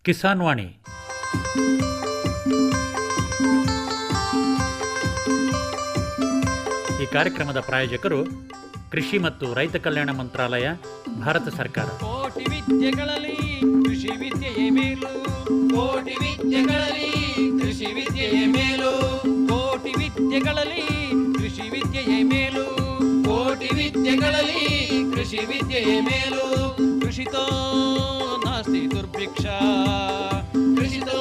ಕಿಸಾನ್ ವಾಣಿ. ಈ ಕಾರ್ಯಕ್ರಮದ ಪ್ರಾಯೋಜಕರು ಕೃಷಿ ಮತ್ತು ರೈತ ಕಲ್ಯಾಣ ಮಂತ್ರಾಲಯ, ಭಾರತ ಸರ್ಕಾರ. ಕೋಟಿ ವಿದ್ಯೆಗಳಲ್ಲಿ ಕೃಷಿ ವಿದ್ಯೆಯೇ ಮೇಲು, ಕೋಟಿ ವಿದ್ಯೆಗಳಲ್ಲಿ ಕೃಷಿ ವಿದ್ಯೆಯೇ ಮೇಲು, ಕೋಟಿ ವಿದ್ಯೆಗಳಲ್ಲಿ ಕೃಷಿ ವಿದ್ಯೆಯೇ ಮೇಲು, ಕೋಟಿ ವಿದ್ಯೆಗಳಲ್ಲಿ ಕೃಷಿ ವಿದ್ಯೆಯೇ ಮೇಲು. ಕೃಷಿತೋ ನಾಸ್ತಿ ದುರ್ಭಿಕ್ಷ, ಕೃಷಿತೋ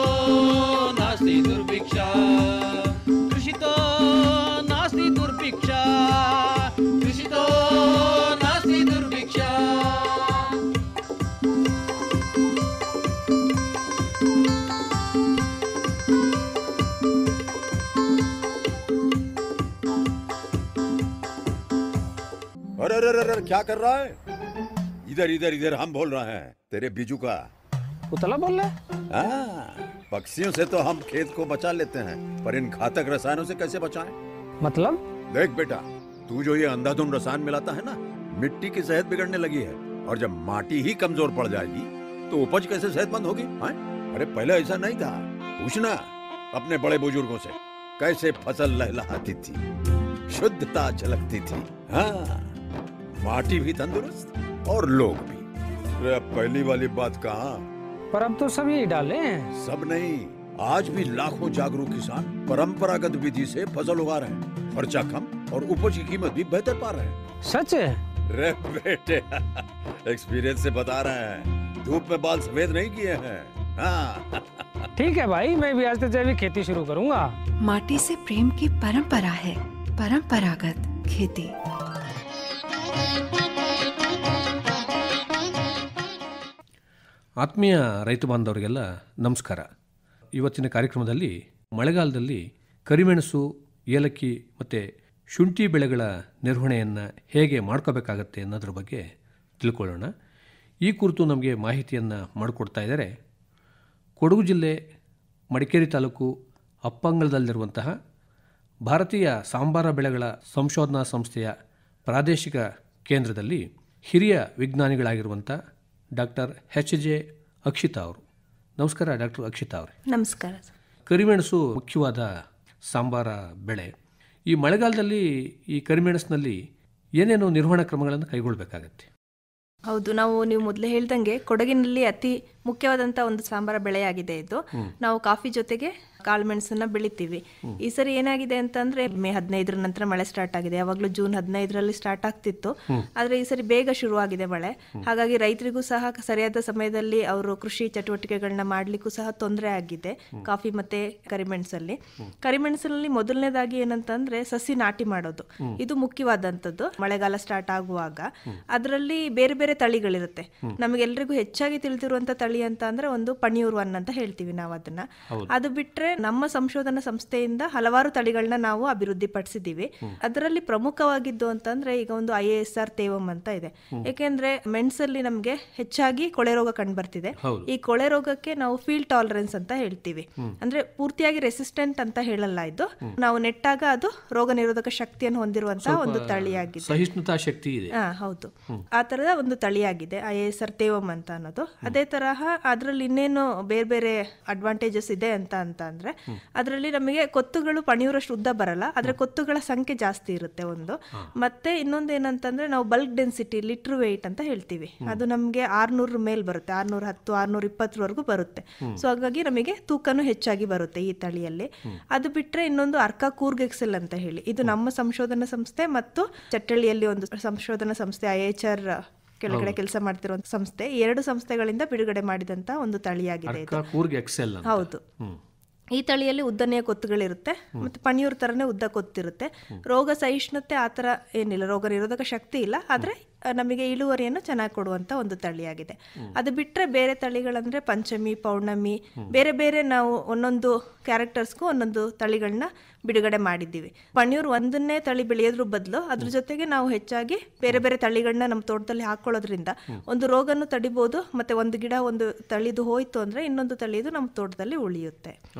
ನಾಸ್ತಿ ದುರ್ಭಿಕ್ಷ, ಕೃಷಿತೋ ನಾಸ್ತಿ ದುರ್ಭಿಕ್ಷ, ಕೃಷಿತೋ ನಾಸ್ತಿ ದುರ್ಭಿಕ್ಷ. अरे अरे अरे क्या कर रहा है? इधर इधर इधर हम बोल रहे हैं तेरे बीजू का. उतला बोल रहा है? हाँ, पक्षियों से तो हम खेत को बचा लेते हैं, पर इन घातक रसायनों से कैसे बचाएं? मतलब? देख बेटा, तू जो ये अंधाधुंध रसायन मिलाता है ना, मिट्टी की सेहत बिगड़ने लगी है. और जब माटी ही कमजोर पड़ जाएगी तो उपज कैसे सेहतमंद होगी? हाँ? अरे पहले ऐसा नहीं था. पूछना अपने बड़े बुजुर्गों से, कैसे फसल लहलहाती थी, शुद्धता झलकती थी. हाँ, माटी भी तंदुरुस्त और लोग भी. अरे पहली वाली बात कहाँ? पर अब तो सब यही डाले हैं. सब नहीं, आज भी लाखों जागरूक किसान परंपरागत विधि से फसल उगा रहे हैं. खर्चा कम और उपज की कीमत भी बेहतर पा रहे हैं. सच है? रे बेटे, एक्सपीरियंस से बता रहे हैं. धूप में बाल सफेद नहीं किए हैं. हाँ. ठीक है भाई, मैं भी आज से जैविक खेती शुरू करूंगा. माटी से प्रेम की परंपरा है, परंपरागत खेती. ಆತ್ಮೀಯ ರೈತ ಬಾಂಧವರಿಗೆಲ್ಲ ನಮಸ್ಕಾರ. ಇವತ್ತಿನ ಕಾರ್ಯಕ್ರಮದಲ್ಲಿ ಮಳೆಗಾಲದಲ್ಲಿ ಕರಿಮೆಣಸು, ಏಲಕ್ಕಿ ಮತ್ತು ಶುಂಠಿ ಬೆಳೆಗಳ ನಿರ್ವಹಣೆಯನ್ನು ಹೇಗೆ ಮಾಡ್ಕೋಬೇಕಾಗತ್ತೆ ಅನ್ನೋದ್ರ ಬಗ್ಗೆ ತಿಳ್ಕೊಳ್ಳೋಣ. ಈ ಕುರಿತು ನಮಗೆ ಮಾಹಿತಿಯನ್ನು ಮಾಡಿಕೊಡ್ತಾ ಇದ್ದಾರೆ ಕೊಡಗು ಜಿಲ್ಲೆ ಮಡಿಕೇರಿ ತಾಲೂಕು ಅಪ್ಪಂಗಲದಲ್ಲಿರುವಂತಹ ಭಾರತೀಯ ಸಾಂಬಾರ ಬೆಳೆಗಳ ಸಂಶೋಧನಾ ಸಂಸ್ಥೆಯ ಪ್ರಾದೇಶಿಕ ಕೇಂದ್ರದಲ್ಲಿ ಹಿರಿಯ ವಿಜ್ಞಾನಿಗಳಾಗಿರುವಂಥ ಡಾಕ್ಟರ್ ಎಚ್.ಜೆ. ಅಕ್ಷಿತಾ ಅವರು. ನಮಸ್ಕಾರ ಡಾಕ್ಟರ್ ಅಕ್ಷಿತಾ ಅವರೇ. ನಮಸ್ಕಾರ. ಕರಿಮೆಣಸು ಮುಖ್ಯವಾದ ಸಾಂಬಾರ ಬೆಳೆ. ಈ ಮಳೆಗಾಲದಲ್ಲಿ ಈ ಕರಿಮೆಣಸಿನಲ್ಲಿ ಏನೇನು ನಿರ್ವಹಣಾ ಕ್ರಮಗಳನ್ನು ಕೈಗೊಳ್ಳಬೇಕಾಗತ್ತೆ? ಹೌದು, ನೀವು ಮೊದಲೇ ಹೇಳ್ದಂಗೆ ಕೊಡಗಿನಲ್ಲಿ ಅತಿ ಮುಖ್ಯವಾದಂಥ ಒಂದು ಸಾಂಬಾರ ಬೆಳೆಯಾಗಿದೆ ಇದು. ನಾವು ಕಾಫಿ ಜೊತೆಗೆ ಕಾಳುಮೆಣಸನ್ನ ಬೆಳಿತೀವಿ. ಈ ಸರಿ ಏನಾಗಿದೆ ಅಂತಂದ್ರೆ ಮೇ 15 ನಂತರ ಮಳೆ ಸ್ಟಾರ್ಟ್ ಆಗಿದೆ. ಯಾವಾಗಲೂ ಜೂನ್ 15ರಲ್ಲಿ ಸ್ಟಾರ್ಟ್ ಆಗ್ತಿತ್ತು, ಆದ್ರೆ ಈ ಸರಿ ಬೇಗ ಶುರುವಾಗಿದೆ ಮಳೆ. ಹಾಗಾಗಿ ರೈತರಿಗೂ ಸಹ ಸರಿಯಾದ ಸಮಯದಲ್ಲಿ ಅವರು ಕೃಷಿ ಚಟುವಟಿಕೆಗಳನ್ನ ಮಾಡ್ಲಿಕ್ಕೂ ಸಹ ತೊಂದರೆ ಆಗಿದೆ ಕಾಫಿ ಮತ್ತೆ ಕರಿಮೆಣಸಲ್ಲಿ. ಕರಿಮೆಣಸಲ್ಲಿ ಮೊದಲನೇದಾಗಿ ಏನಂತಂದ್ರೆ ಸಸಿ ನಾಟಿ ಮಾಡೋದು, ಇದು ಮುಖ್ಯವಾದಂಥದ್ದು. ಮಳೆಗಾಲ ಸ್ಟಾರ್ಟ್ ಆಗುವಾಗ ಅದರಲ್ಲಿ ಬೇರೆ ಬೇರೆ ತಳಿಗಳಿರುತ್ತೆ. ನಮಗೆಲ್ರಿಗೂ ಹೆಚ್ಚಾಗಿ ತಿಳಿದಿರುವಂತ ತಳಿ ಅಂತ ಅಂದ್ರೆ ಒಂದು ಪಣಿಯೂರ್ 1 ಅಂತ ಹೇಳ್ತೀವಿ ನಾವು ಅದನ್ನ. ಅದು ಬಿಟ್ರೆ ನಮ್ಮ ಸಂಶೋಧನಾ ಸಂಸ್ಥೆಯಿಂದ ಹಲವಾರು ತಳಿಗಳನ್ನ ನಾವು ಅಭಿವೃದ್ಧಿ ಪಡಿಸಿದೀವಿ. ಅದರಲ್ಲಿ ಪ್ರಮುಖವಾಗಿದ್ದು ಅಂತಂದ್ರೆ ಈಗ ಒಂದು IASR ತೇವಂ ಅಂತ ಇದೆ. ಯಾಕೆಂದ್ರೆ ಮೆಣಸಲ್ಲಿ ನಮ್ಗೆ ಹೆಚ್ಚಾಗಿ ಕೊಳೆ ರೋಗ ಕಂಡು ಬರ್ತಿದೆ. ಈ ಕೊಳೆ ರೋಗಕ್ಕೆ ನಾವು ಫೀಲ್ಡ್ ಟಾಲರೆನ್ಸ್ ಅಂತ ಹೇಳ್ತೀವಿ. ಅಂದ್ರೆ ಪೂರ್ತಿಯಾಗಿ ರೆಸಿಸ್ಟೆಂಟ್ ಅಂತ ಹೇಳಲ್ಲ, ಇದು ನಾವು ನೆಟ್ಟಾಗ ಅದು ರೋಗ ನಿರೋಧಕ ಶಕ್ತಿಯನ್ನು ಹೊಂದಿರುವಂತಹ ಒಂದು ತಳಿಯಾಗಿದೆ. ಸಹಿಷ್ಣುತಾ ಶಕ್ತಿ ಇದೆ. ಹೌದು, ಆ ತರದ ಒಂದು ತಳಿಯಾಗಿದೆ IASR ತೇವಂ ಅಂತ ಅನ್ನೋದು. ಅದೇ ತರಹ ಅದ್ರಲ್ಲಿ ಇನ್ನೇನು ಬೇರೆ ಬೇರೆ ಅಡ್ವಾಂಟೇಜಸ್ ಇದೆ ಅಂತ ಅಂದ್ರೆ ಅದರಲ್ಲಿ ನಮಗೆ ಕೊತ್ತುಗಳು ಪಣಿಯೂರಷ್ಟು ಉದ್ದ ಬರಲ್ಲ, ಆದ್ರೆ ಕೊತ್ತುಗಳ ಸಂಖ್ಯೆ ಜಾಸ್ತಿ ಇರುತ್ತೆ ಒಂದು. ಮತ್ತೆ ಇನ್ನೊಂದು ಏನಂತಂದ್ರೆ ನಾವು ಬಲ್ಕ್ ಡೆನ್ಸಿಟಿ ಲೀಟರ್ ವೇಟ್ ಅಂತ ಹೇಳ್ತೀವಿ, ಅದು ನಮಗೆ 600 ಮೇಲ್ ಬರುತ್ತೆ, 610 620 ಬರುತ್ತೆ. ಸೊ ಹಾಗಾಗಿ ನಮಗೆ ತೂಕನೂ ಹೆಚ್ಚಾಗಿ ಬರುತ್ತೆ ಈ ತಳಿಯಲ್ಲಿ. ಅದು ಬಿಟ್ರೆ ಇನ್ನೊಂದು ಅರ್ಕಾ ಕೂರ್ಗ್ ಎಕ್ಸೆಲ್ ಅಂತ ಹೇಳಿ, ಇದು ನಮ್ಮ ಸಂಶೋಧನಾ ಸಂಸ್ಥೆ ಮತ್ತು ಚಟ್ಟಳ್ಳಿಯಲ್ಲಿ ಒಂದು ಸಂಶೋಧನಾ ಸಂಸ್ಥೆ IHR ಕೆಳಗಡೆ ಕೆಲಸ ಮಾಡ್ತಿರುವಂತ ಸಂಸ್ಥೆ, 2 ಸಂಸ್ಥೆಗಳಿಂದ ಬಿಡುಗಡೆ ಮಾಡಿದಂತ ಒಂದು ತಳಿಯಾಗಿದೆ ಇದು. ಹೌದು, ಈ ತಳಿಯಲ್ಲಿ ಉದ್ದನೆಯ ಕೊತ್ತುಗಳಿರುತ್ತೆ ಮತ್ತೆ ಪಣಿಯೂರ್ ತರನೇ ಉದ್ದ ಕೊತ್ತಿರುತ್ತೆ. ರೋಗ ಸಹಿಷ್ಣುತೆ ಆತರ ಏನಿಲ್ಲ, ರೋಗ ನಿರೋಧಕ ಶಕ್ತಿ ಇಲ್ಲ, ಆದ್ರೆ ನಮಗೆ ಇಳುವರಿಯನ್ನು ಚೆನ್ನಾಗಿ ಕೊಡುವಂತ ಒಂದು ತಳಿಯಾಗಿದೆ. ಅದು ಬಿಟ್ರೆ ಬೇರೆ ತಳಿಗಳಂದ್ರೆ ಪಂಚಮಿ, ಪೌರ್ಣಮಿ, ಬೇರೆ ಬೇರೆ ನಾವು ಒಂದೊಂದು ಕ್ಯಾರೆಕ್ಟರ್ಸ್ಗೂ ಒಂದೊಂದು ತಳಿಗಳನ್ನ ಬಿಡುಗಡೆ ಮಾಡಿದ್ದೀವಿ. ಪಣಿಯೂರು ಒಂದನ್ನೇ ತಳಿ ಬೆಳೆಯೋದ್ರ ಬದಲು ಅದ್ರ ಜೊತೆಗೆ ನಾವು ಹೆಚ್ಚಾಗಿ ಬೇರೆ ಬೇರೆ ತಳಿಗಳನ್ನ ನಮ್ಮ ತೋಟದಲ್ಲಿ ಹಾಕೊಳ್ಳೋದ್ರಿಂದ ಒಂದು ರೋಗನು ತಡಿಬಹುದು, ಮತ್ತೆ ಒಂದು ಗಿಡ ಒಂದು ತಳಿದು ಹೋಯ್ತು ಅಂದ್ರೆ ಇನ್ನೊಂದು ತಳಿದು ನಮ್ಮ ತೋಟದಲ್ಲಿ ಉಳಿಯುತ್ತೆ.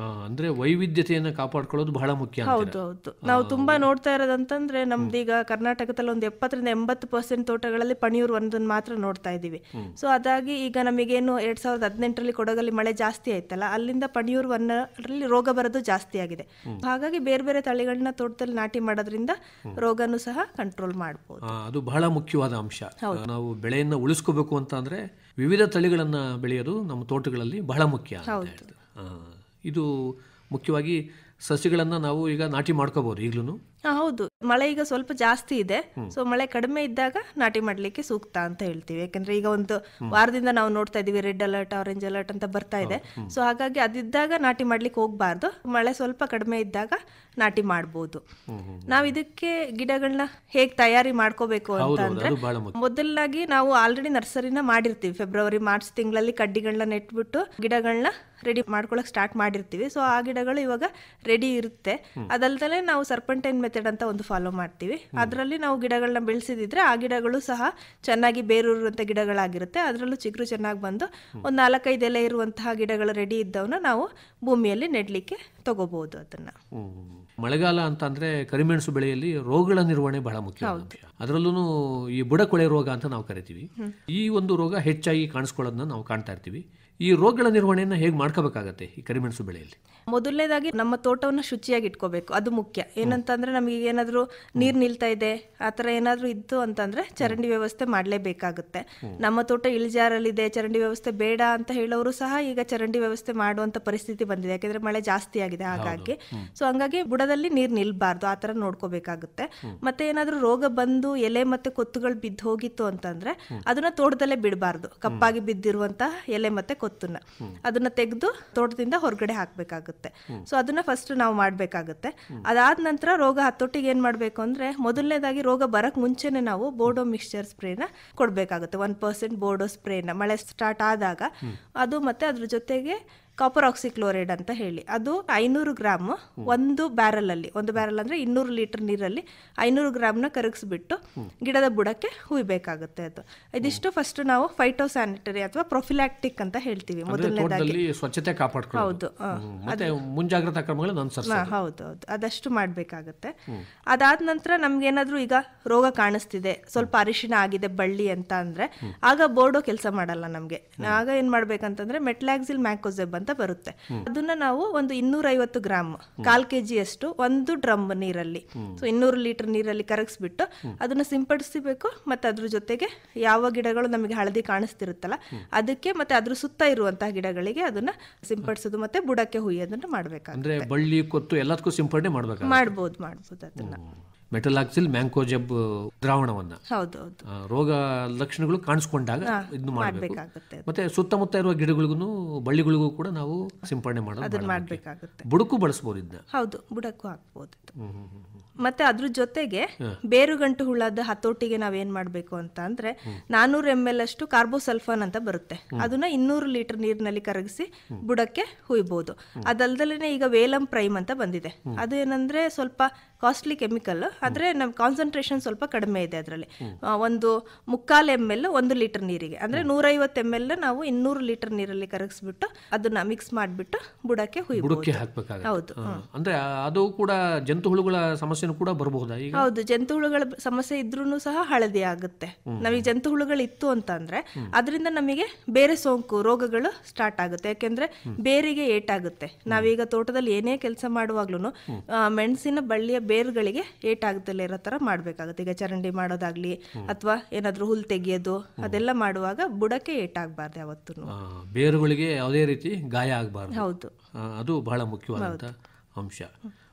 ಅಂದ್ರೆ ವೈವಿಧ್ಯತೆಯನ್ನು ಕಾಪಾಡ್ಕೊಳ್ಳೋದು ಬಹಳ ಮುಖ್ಯ. ಹೌದು. ನಾವು ತುಂಬಾ ನೋಡ್ತಾ ಇರೋದಂತಂದ್ರೆ ನಮ್ದೀಗ ಕರ್ನಾಟಕದಲ್ಲಿ ಒಂದು 70-80% ತೋಟಗಳಲ್ಲಿ ಪಣಿಯೂರು ಒಂದನ್ನು ಮಾತ್ರ ನೋಡ್ತಾ ಇದೀವಿ. ಸೊ ಅದಾಗಿ ಈಗ ನಮಗೇನು 2018ರಲ್ಲಿ ಕೊಡಗಲ್ಲಿ ಮಳೆ ಜಾಸ್ತಿ ಆಯ್ತಲ್ಲ, ಅಲ್ಲಿಂದ ಪಣಿಯೂರು ಒಂದರಲ್ಲಿ ರೋಗ ಬರೋದು ಜಾಸ್ತಿ ಆಗಿದೆ. ಹಾಗಾಗಿ ಬೇರೆ ಬೇರೆ ತಳಿಗಳನ್ನ ತೋಟದಲ್ಲಿ ನಾಟಿ ಮಾಡೋದ್ರಿಂದ ರೋಗನು ಸಹ ಕಂಟ್ರೋಲ್ ಮಾಡಬಹುದು. ಅದು ಬಹಳ ಮುಖ್ಯವಾದ ಅಂಶ. ನಾವು ಬೆಳೆಯನ್ನ ಉಳಿಸ್ಕೋಬೇಕು ಅಂತ ಅಂದ್ರೆ ವಿವಿಧ ತಳಿಗಳನ್ನ ಬೆಳೆಯೋದು ನಮ್ಮ ತೋಟಗಳಲ್ಲಿ ಬಹಳ ಮುಖ್ಯ. ಇದು ಮುಖ್ಯವಾಗಿ ಸಸಿಗಳನ್ನ ನಾವು ಈಗ ನಾಟಿ ಮಾಡ್ಕೋಬಹುದು ಈಗಲೂ. ಹೌದು, ಮಳೆ ಈಗ ಸ್ವಲ್ಪ ಜಾಸ್ತಿ ಇದೆ. ಸೊ ಮಳೆ ಕಡಿಮೆ ಇದ್ದಾಗ ನಾಟಿ ಮಾಡ್ಲಿಕ್ಕೆ ಸೂಕ್ತ ಅಂತ ಹೇಳ್ತೀವಿ. ಯಾಕಂದ್ರೆ ಈಗ ಒಂದು ವಾರದಿಂದ ನಾವು ನೋಡ್ತಾ ಇದೀವಿ ರೆಡ್ ಅಲರ್ಟ್, ಆರೆಂಜ್ ಅಲರ್ಟ್ ಅಂತ ಬರ್ತಾ ಇದೆ. ಸೊ ಹಾಗಾಗಿ ಅದಿದ್ದಾಗ ನಾಟಿ ಮಾಡ್ಲಿಕ್ಕೆ ಹೋಗ್ಬಾರ್ದು. ಮಳೆ ಸ್ವಲ್ಪ ಕಡಿಮೆ ಇದ್ದಾಗ ನಾಟಿ ಮಾಡ್ಬೋದು. ನಾವ್ ಇದಕ್ಕೆ ಗಿಡಗಳನ್ನ ಹೇಗ್ ತಯಾರಿ ಮಾಡ್ಕೋಬೇಕು ಅಂತ ಅಂದ್ರೆ, ಮೊದಲಾಗಿ ನಾವು ಆಲ್ರೆಡಿ ನರ್ಸರಿನ ಮಾಡಿರ್ತೀವಿ. ಫೆಬ್ರವರಿ ಮಾರ್ಚ್ ತಿಂಗಳಲ್ಲಿ ಕಡ್ಡಿಗಳನ್ನ ನೆಟ್ಬಿಟ್ಟು ಗಿಡಗಳನ್ನ ರೆಡಿ ಮಾಡ್ಕೊಳಕ್ ಸ್ಟಾರ್ಟ್ ಮಾಡಿರ್ತೀವಿ. ಸೊ ಆ ಗಿಡಗಳು ಇವಾಗ ರೆಡಿ ಇರುತ್ತೆ. ಅದಲ್ದಲೆ ನಾವು ಸರ್ಪಂಟೈನ್ ಮೆಥಡ್ ಅಂತ ಒಂದು ಫಾಲೋ ಮಾಡ್ತೀವಿ. ಅದರಲ್ಲಿ ನಾವು ಗಿಡಗಳನ್ನ ಬೆಳೆಸಿದ್ರೆ ಆ ಗಿಡಗಳು ಸಹ ಚೆನ್ನಾಗಿ ಬೇರೂರುವಂತ ಗಿಡಗಳಾಗಿರುತ್ತೆ. ಅದರಲ್ಲೂ ಚಿಗುರು ಚೆನ್ನಾಗಿ ಬಂದು ಒಂದು 4-5 ಎಲೆ ಇರುವಂತಹ ಗಿಡಗಳು ರೆಡಿ ಇದ್ದವನ್ನ ನಾವು ಭೂಮಿಯಲ್ಲಿ ನೆಡ್ಲಿಕ್ಕೆ ತಗೋಬಹುದು. ಅದನ್ನ ಮಳೆಗಾಲ ಅಂತ ಅಂದ್ರೆ ಕರಿಮೆಣಸು ಬೆಳೆಯಲ್ಲಿ ರೋಗಗಳ ನಿರ್ವಹಣೆ ಬಹಳ ಮುಖ್ಯ. ಅದರಲ್ಲೂ ಈ ಬುಡಕೊಳೆ ರೋಗ ಅಂತ ನಾವು ಕರಿತೀವಿ. ಈ ಒಂದು ರೋಗ ಹೆಚ್ಚಾಗಿ ಕಾಣಿಸ್ಕೊಳ್ಳೋದನ್ನ ನಾವು ಕಾಣ್ತಾ ಇರ್ತೀವಿ. ಈ ರೋಗಗಳ ನಿರ್ವಹಣೆಯನ್ನ ಹೇಗೆ ಮಾಡ್ಕೋಬೇಕಾಗತ್ತೆ ಈ ಕರಿಮೆಣಸು ಬೆಳೆಯಲ್ಲಿ? ಮೊದಲನೇದಾಗಿ ನಮ್ಮ ತೋಟವನ್ನು ಶುಚಿಯಾಗಿ ಇಟ್ಕೋಬೇಕು, ಅದು ಮುಖ್ಯ. ಏನಂತಂದ್ರೆ ನಮಗೆ ಏನಾದರೂ ನೀರು ನಿಲ್ತಾ ಇದೆ ಆ ಥರ ಏನಾದರೂ ಇತ್ತು ಅಂತಂದ್ರೆ ಚರಂಡಿ ವ್ಯವಸ್ಥೆ ಮಾಡಲೇಬೇಕಾಗುತ್ತೆ. ನಮ್ಮ ತೋಟ ಇಳಿಜಾರಲ್ಲಿದೆ, ಚರಂಡಿ ವ್ಯವಸ್ಥೆ ಬೇಡ ಅಂತ ಹೇಳೋರು ಸಹ ಈಗ ಚರಂಡಿ ವ್ಯವಸ್ಥೆ ಮಾಡುವಂತ ಪರಿಸ್ಥಿತಿ ಬಂದಿದೆ. ಯಾಕಂದ್ರೆ ಮಳೆ ಜಾಸ್ತಿ ಆಗಿದೆ ಹಾಗಾಗಿ. ಸೊ ಹಂಗಾಗಿ ಬುಡದಲ್ಲಿ ನೀರು ನಿಲ್ಬಾರ್ದು, ಆ ಥರ ನೋಡ್ಕೋಬೇಕಾಗುತ್ತೆ. ಮತ್ತೆ ಏನಾದರೂ ರೋಗ ಬಂದು ಎಲೆ ಮತ್ತೆ ಕೊತ್ತುಗಳು ಬಿದ್ದು ಹೋಗಿತ್ತು ಅಂತಂದ್ರೆ ಅದನ್ನ ತೋಟದಲ್ಲೇ ಬಿಡಬಾರ್ದು. ಕಪ್ಪಾಗಿ ಬಿದ್ದಿರುವಂತಹ ಎಲೆ ಮತ್ತೆ ಕೊತ್ತನ್ನ ಅದನ್ನ ತೆಗೆದು ತೋಟದಿಂದ ಹೊರಗಡೆ ಹಾಕ್ಬೇಕಾಗುತ್ತೆ. ಸೊ ಅದನ್ನ ಫಸ್ಟ್ ನಾವು ಮಾಡ್ಬೇಕಾಗುತ್ತೆ. ಅದಾದ ನಂತರ ರೋಗ ಹತೋಟಿಗೆ ಏನ್ ಮಾಡ್ಬೇಕು ಅಂದ್ರೆ, ಮೊದಲನೇದಾಗಿ ರೋಗ ಬರಕ್ ಮುಂಚೆನೆ ನಾವು ಬೋರ್ಡೋ ಮಿಕ್ಸ್ಚರ್ ಸ್ಪ್ರೇನ ಕೊಡ್ಬೇಕಾಗುತ್ತೆ. 1% ಬೋರ್ಡೋ ಸ್ಪ್ರೇನ ಮಳೆ ಸ್ಟಾರ್ಟ್ ಆದಾಗ ಅದು, ಮತ್ತೆ ಅದ್ರ ಜೊತೆಗೆ ಕಾಪರ್ ಆಕ್ಸಿಕ್ಲೋರೈಡ್ ಅಂತ ಹೇಳಿ, ಅದು 500 ಗ್ರಾಮ್ ಒಂದು ಬ್ಯಾರಲ್ ಅಂದ್ರೆ 200 ಲೀಟರ್ ನೀರಲ್ಲಿ 500 ಗ್ರಾಮ್ನ ಕರಗಿಸ್ಬಿಟ್ಟು ಗಿಡದ ಬುಡಕ್ಕೆ ಹುಯ್ಬೇಕಾಗುತ್ತೆ. ಇದಿಷ್ಟು ಫಸ್ಟ್ ನಾವು ಫೈಟೋಸ್ಯಾನಿಟರಿ ಅಥವಾ ಪ್ರೊಫಿಲಾಕ್ಟಿಕ್ ಅಂತ ಹೇಳ್ತೀವಿ. ಮೊದಲನೇದಾಗಿ ಸ್ವಚ್ಛತೆ ಕಾಪಾಡ್ಕೊಳ್ಳೋದು. ಹೌದು, ಮತ್ತೆ ಮುಂಜಾಗ್ರತಾ ಕ್ರಮಗಳನ್ನು ಅನುಸರಿಸೋದು. ಹೌದು, ಅದಷ್ಟು ಮಾಡ್ಬೇಕಾಗತ್ತೆ. ಅದಾದ ನಂತರ ನಮ್ಗೇನಾದ್ರೂ ಈಗ ರೋಗ ಕಾಣಿಸ್ತಿದೆ, ಸ್ವಲ್ಪ ಅರಿಶಿನ ಆಗಿದೆ ಬಳ್ಳಿ ಅಂತ ಅಂದ್ರೆ ಆಗ ಬೋರ್ಡೋ ಕೆಲಸ ಮಾಡಲ್ಲ ನಮ್ಗೆ. ಆಗ ಏನ್ ಮಾಡ್ಬೇಕಂತಂದ್ರೆ ಮೆಟ್ಲಾಕ್ಸಿಲ್ ಮ್ಯಾಕೋಸೆಬ್ ಅಂತ ಬರುತ್ತೆ. ಅದನ್ನ ನಾವು ಒಂದು 250 ಗ್ರಾಮ್ 1/4 kg ಅಷ್ಟು ಒಂದು ಡ್ರಮ್ ನೀರಲ್ಲಿ, ಸೊ 200 ಲೀಟರ್ ನೀರಲ್ಲಿ ಕರಗಿಸ್ಬಿಟ್ಟು ಅದನ್ನ ಸಿಂಪಡಿಸಬೇಕು. ಮತ್ತೆ ಅದ್ರ ಜೊತೆಗೆ ಯಾವ ಗಿಡಗಳು ನಮಗೆ ಹಳದಿ ಕಾಣಿಸ್ತಿರುತ್ತಲ್ಲ ಅದಕ್ಕೆ, ಮತ್ತೆ ಅದ್ರ ಸುತ್ತ ಇರುವಂತಹ ಗಿಡಗಳಿಗೆ ಅದನ್ನ ಸಿಂಪಡಿಸೋದು ಮತ್ತೆ ಬುಡಕ್ಕೆ ಹುಯ್ಯೋದನ್ನ ಮಾಡ್ಬೇಕಾಗುತ್ತೆ. ಅಂದ್ರೆ ಬಳ್ಳಿ ಕೊತ್ತು ಎಲ್ಲದಕ್ಕೂ ಸಿಂಪಡಣೆ ಮಾಡ್ಬೋದು ಅದನ್ನ. ಮೆಟಲಾಕ್ಸಿಲ್ ಮ್ಯಾಂಕೋಜೆಬ್ ದ್ರಾವಣವನ್ನ ಹೌದೌದು ರೋಗ ಲಕ್ಷಣಗಳು ಕಾಣಿಸ್ಕೊಂಡಾಗ ಇದನ್ನು ಮಾಡಬೇಕಾಗುತ್ತೆ. ಮತ್ತೆ ಸುತ್ತಮುತ್ತ ಇರುವ ಗಿಡಗಳಿಗೂ ಬಳ್ಳಿಗಳಿಗೂ ಕೂಡ ನಾವು ಸಿಂಪಡಣೆ ಮಾಡಬೇಕಾಗುತ್ತೆ. ಬುಡಕ್ಕೂ ಬಳಸಬಹುದು ಇದನ್ನ. ಹೌದು, ಬುಡಕ್ಕೂ ಹಾಕ್ಬೋದು. ಮತ್ತೆ ಅದ್ರ ಜೊತೆಗೆ ಬೇರುಗಂಟು ಹುಳದ ಹತೋಟಿಗೆ ನಾವೇನ್ ಮಾಡ್ಬೇಕು ಅಂತ ಅಂದ್ರೆ 400 ml ಅಷ್ಟು ಕಾರ್ಬೋಸಲ್ಫಾನ್ ಅಂತ ಬರುತ್ತೆ. ಅದನ್ನ 200 ಲೀಟರ್ ನೀರಿನಲ್ಲಿ ಕರಗಿಸಿ ಬುಡಕ್ಕೆ ಹುಯ್ಬೋದು. ಅದಲ್ದಲೇನೆ ಈಗ ವೇಲಂ ಪ್ರೈಮ್ ಅಂತ ಬಂದಿದೆ. ಅದು ಏನಂದ್ರೆ ಸ್ವಲ್ಪ ಕಾಸ್ಟ್ಲಿ ಕೆಮಿಕಲ್, ಆದ್ರೆ ನಮ್ ಕಾನ್ಸಂಟ್ರೇಷನ್ ಸ್ವಲ್ಪ ಕಡಿಮೆ ಇದೆ. ಅದರಲ್ಲಿ 1/4 ml 1 ಲೀಟರ್ ನೀರಿಗೆ, ಅಂದ್ರೆ 150 ml ನಾವು 200 ಲೀಟರ್ ನೀರಲ್ಲಿ ಕರಗಿಸ್ಬಿಟ್ಟು ಅದನ್ನ ಮಿಕ್ಸ್ ಮಾಡ್ಬಿಟ್ಟು ಬುಡಕ್ಕೆ ಹುಯ್ಬೋದು. ಹೌದು, ಅಂದ್ರೆ ಅದು ಕೂಡ ಜಂತು ಹುಳುಗಳ ಸಮಸ್ಯೆ ಕೂಡ ಬರಬಹುದಾ? ಹೌದು, ಜಂತು ಹುಳುಗಳ ಸಮಸ್ಯೆ ಇದ್ರೂ ಸಹ ಹಳದಿ ಆಗುತ್ತೆ. ನಮಗೆ ಜಂತು ಹುಳುಗಳು ಇತ್ತು ಅಂತಂದ್ರೆ ಅದರಿಂದ ನಮಗೆ ಬೇರೆ ಸೋಂಕು ರೋಗಗಳು ಸ್ಟಾರ್ಟ್ ಆಗುತ್ತೆ. ಯಾಕೆಂದ್ರೆ ಬೇರಿಗೆ ಏಟಾಗುತ್ತೆ. ನಾವೀಗ ತೋಟದಲ್ಲಿ ಏನೇ ಕೆಲಸ ಮಾಡುವಾಗ್ಲೂ ಮೆಣಸಿನ ಬಳ್ಳಿಯ ಬೇರುಗಳಿಗೆ ಏಟಾಗುತ್ತಲೇ ಇರೋ ತರ ಮಾಡ್ಬೇಕಾಗುತ್ತೆ. ಈಗ ಚರಂಡಿ ಮಾಡೋದಾಗ್ಲಿ ಅಥವಾ ಏನಾದ್ರೂ ಹುಲ್ ತೆಗಿಯೋದು ಅದೆಲ್ಲ ಮಾಡುವಾಗ ಬುಡಕ್ಕೆ ಏಟಾಗಬಾರ್ದು ಯಾವತ್ತೂ. ಬೇರುಗಳಿಗೆ ಯಾವುದೇ ರೀತಿ ಗಾಯ ಆಗಬಾರ್ದು. ಹೌದು, ಅದು ಬಹಳ ಮುಖ್ಯವಾದಂತ ಅಂಶ.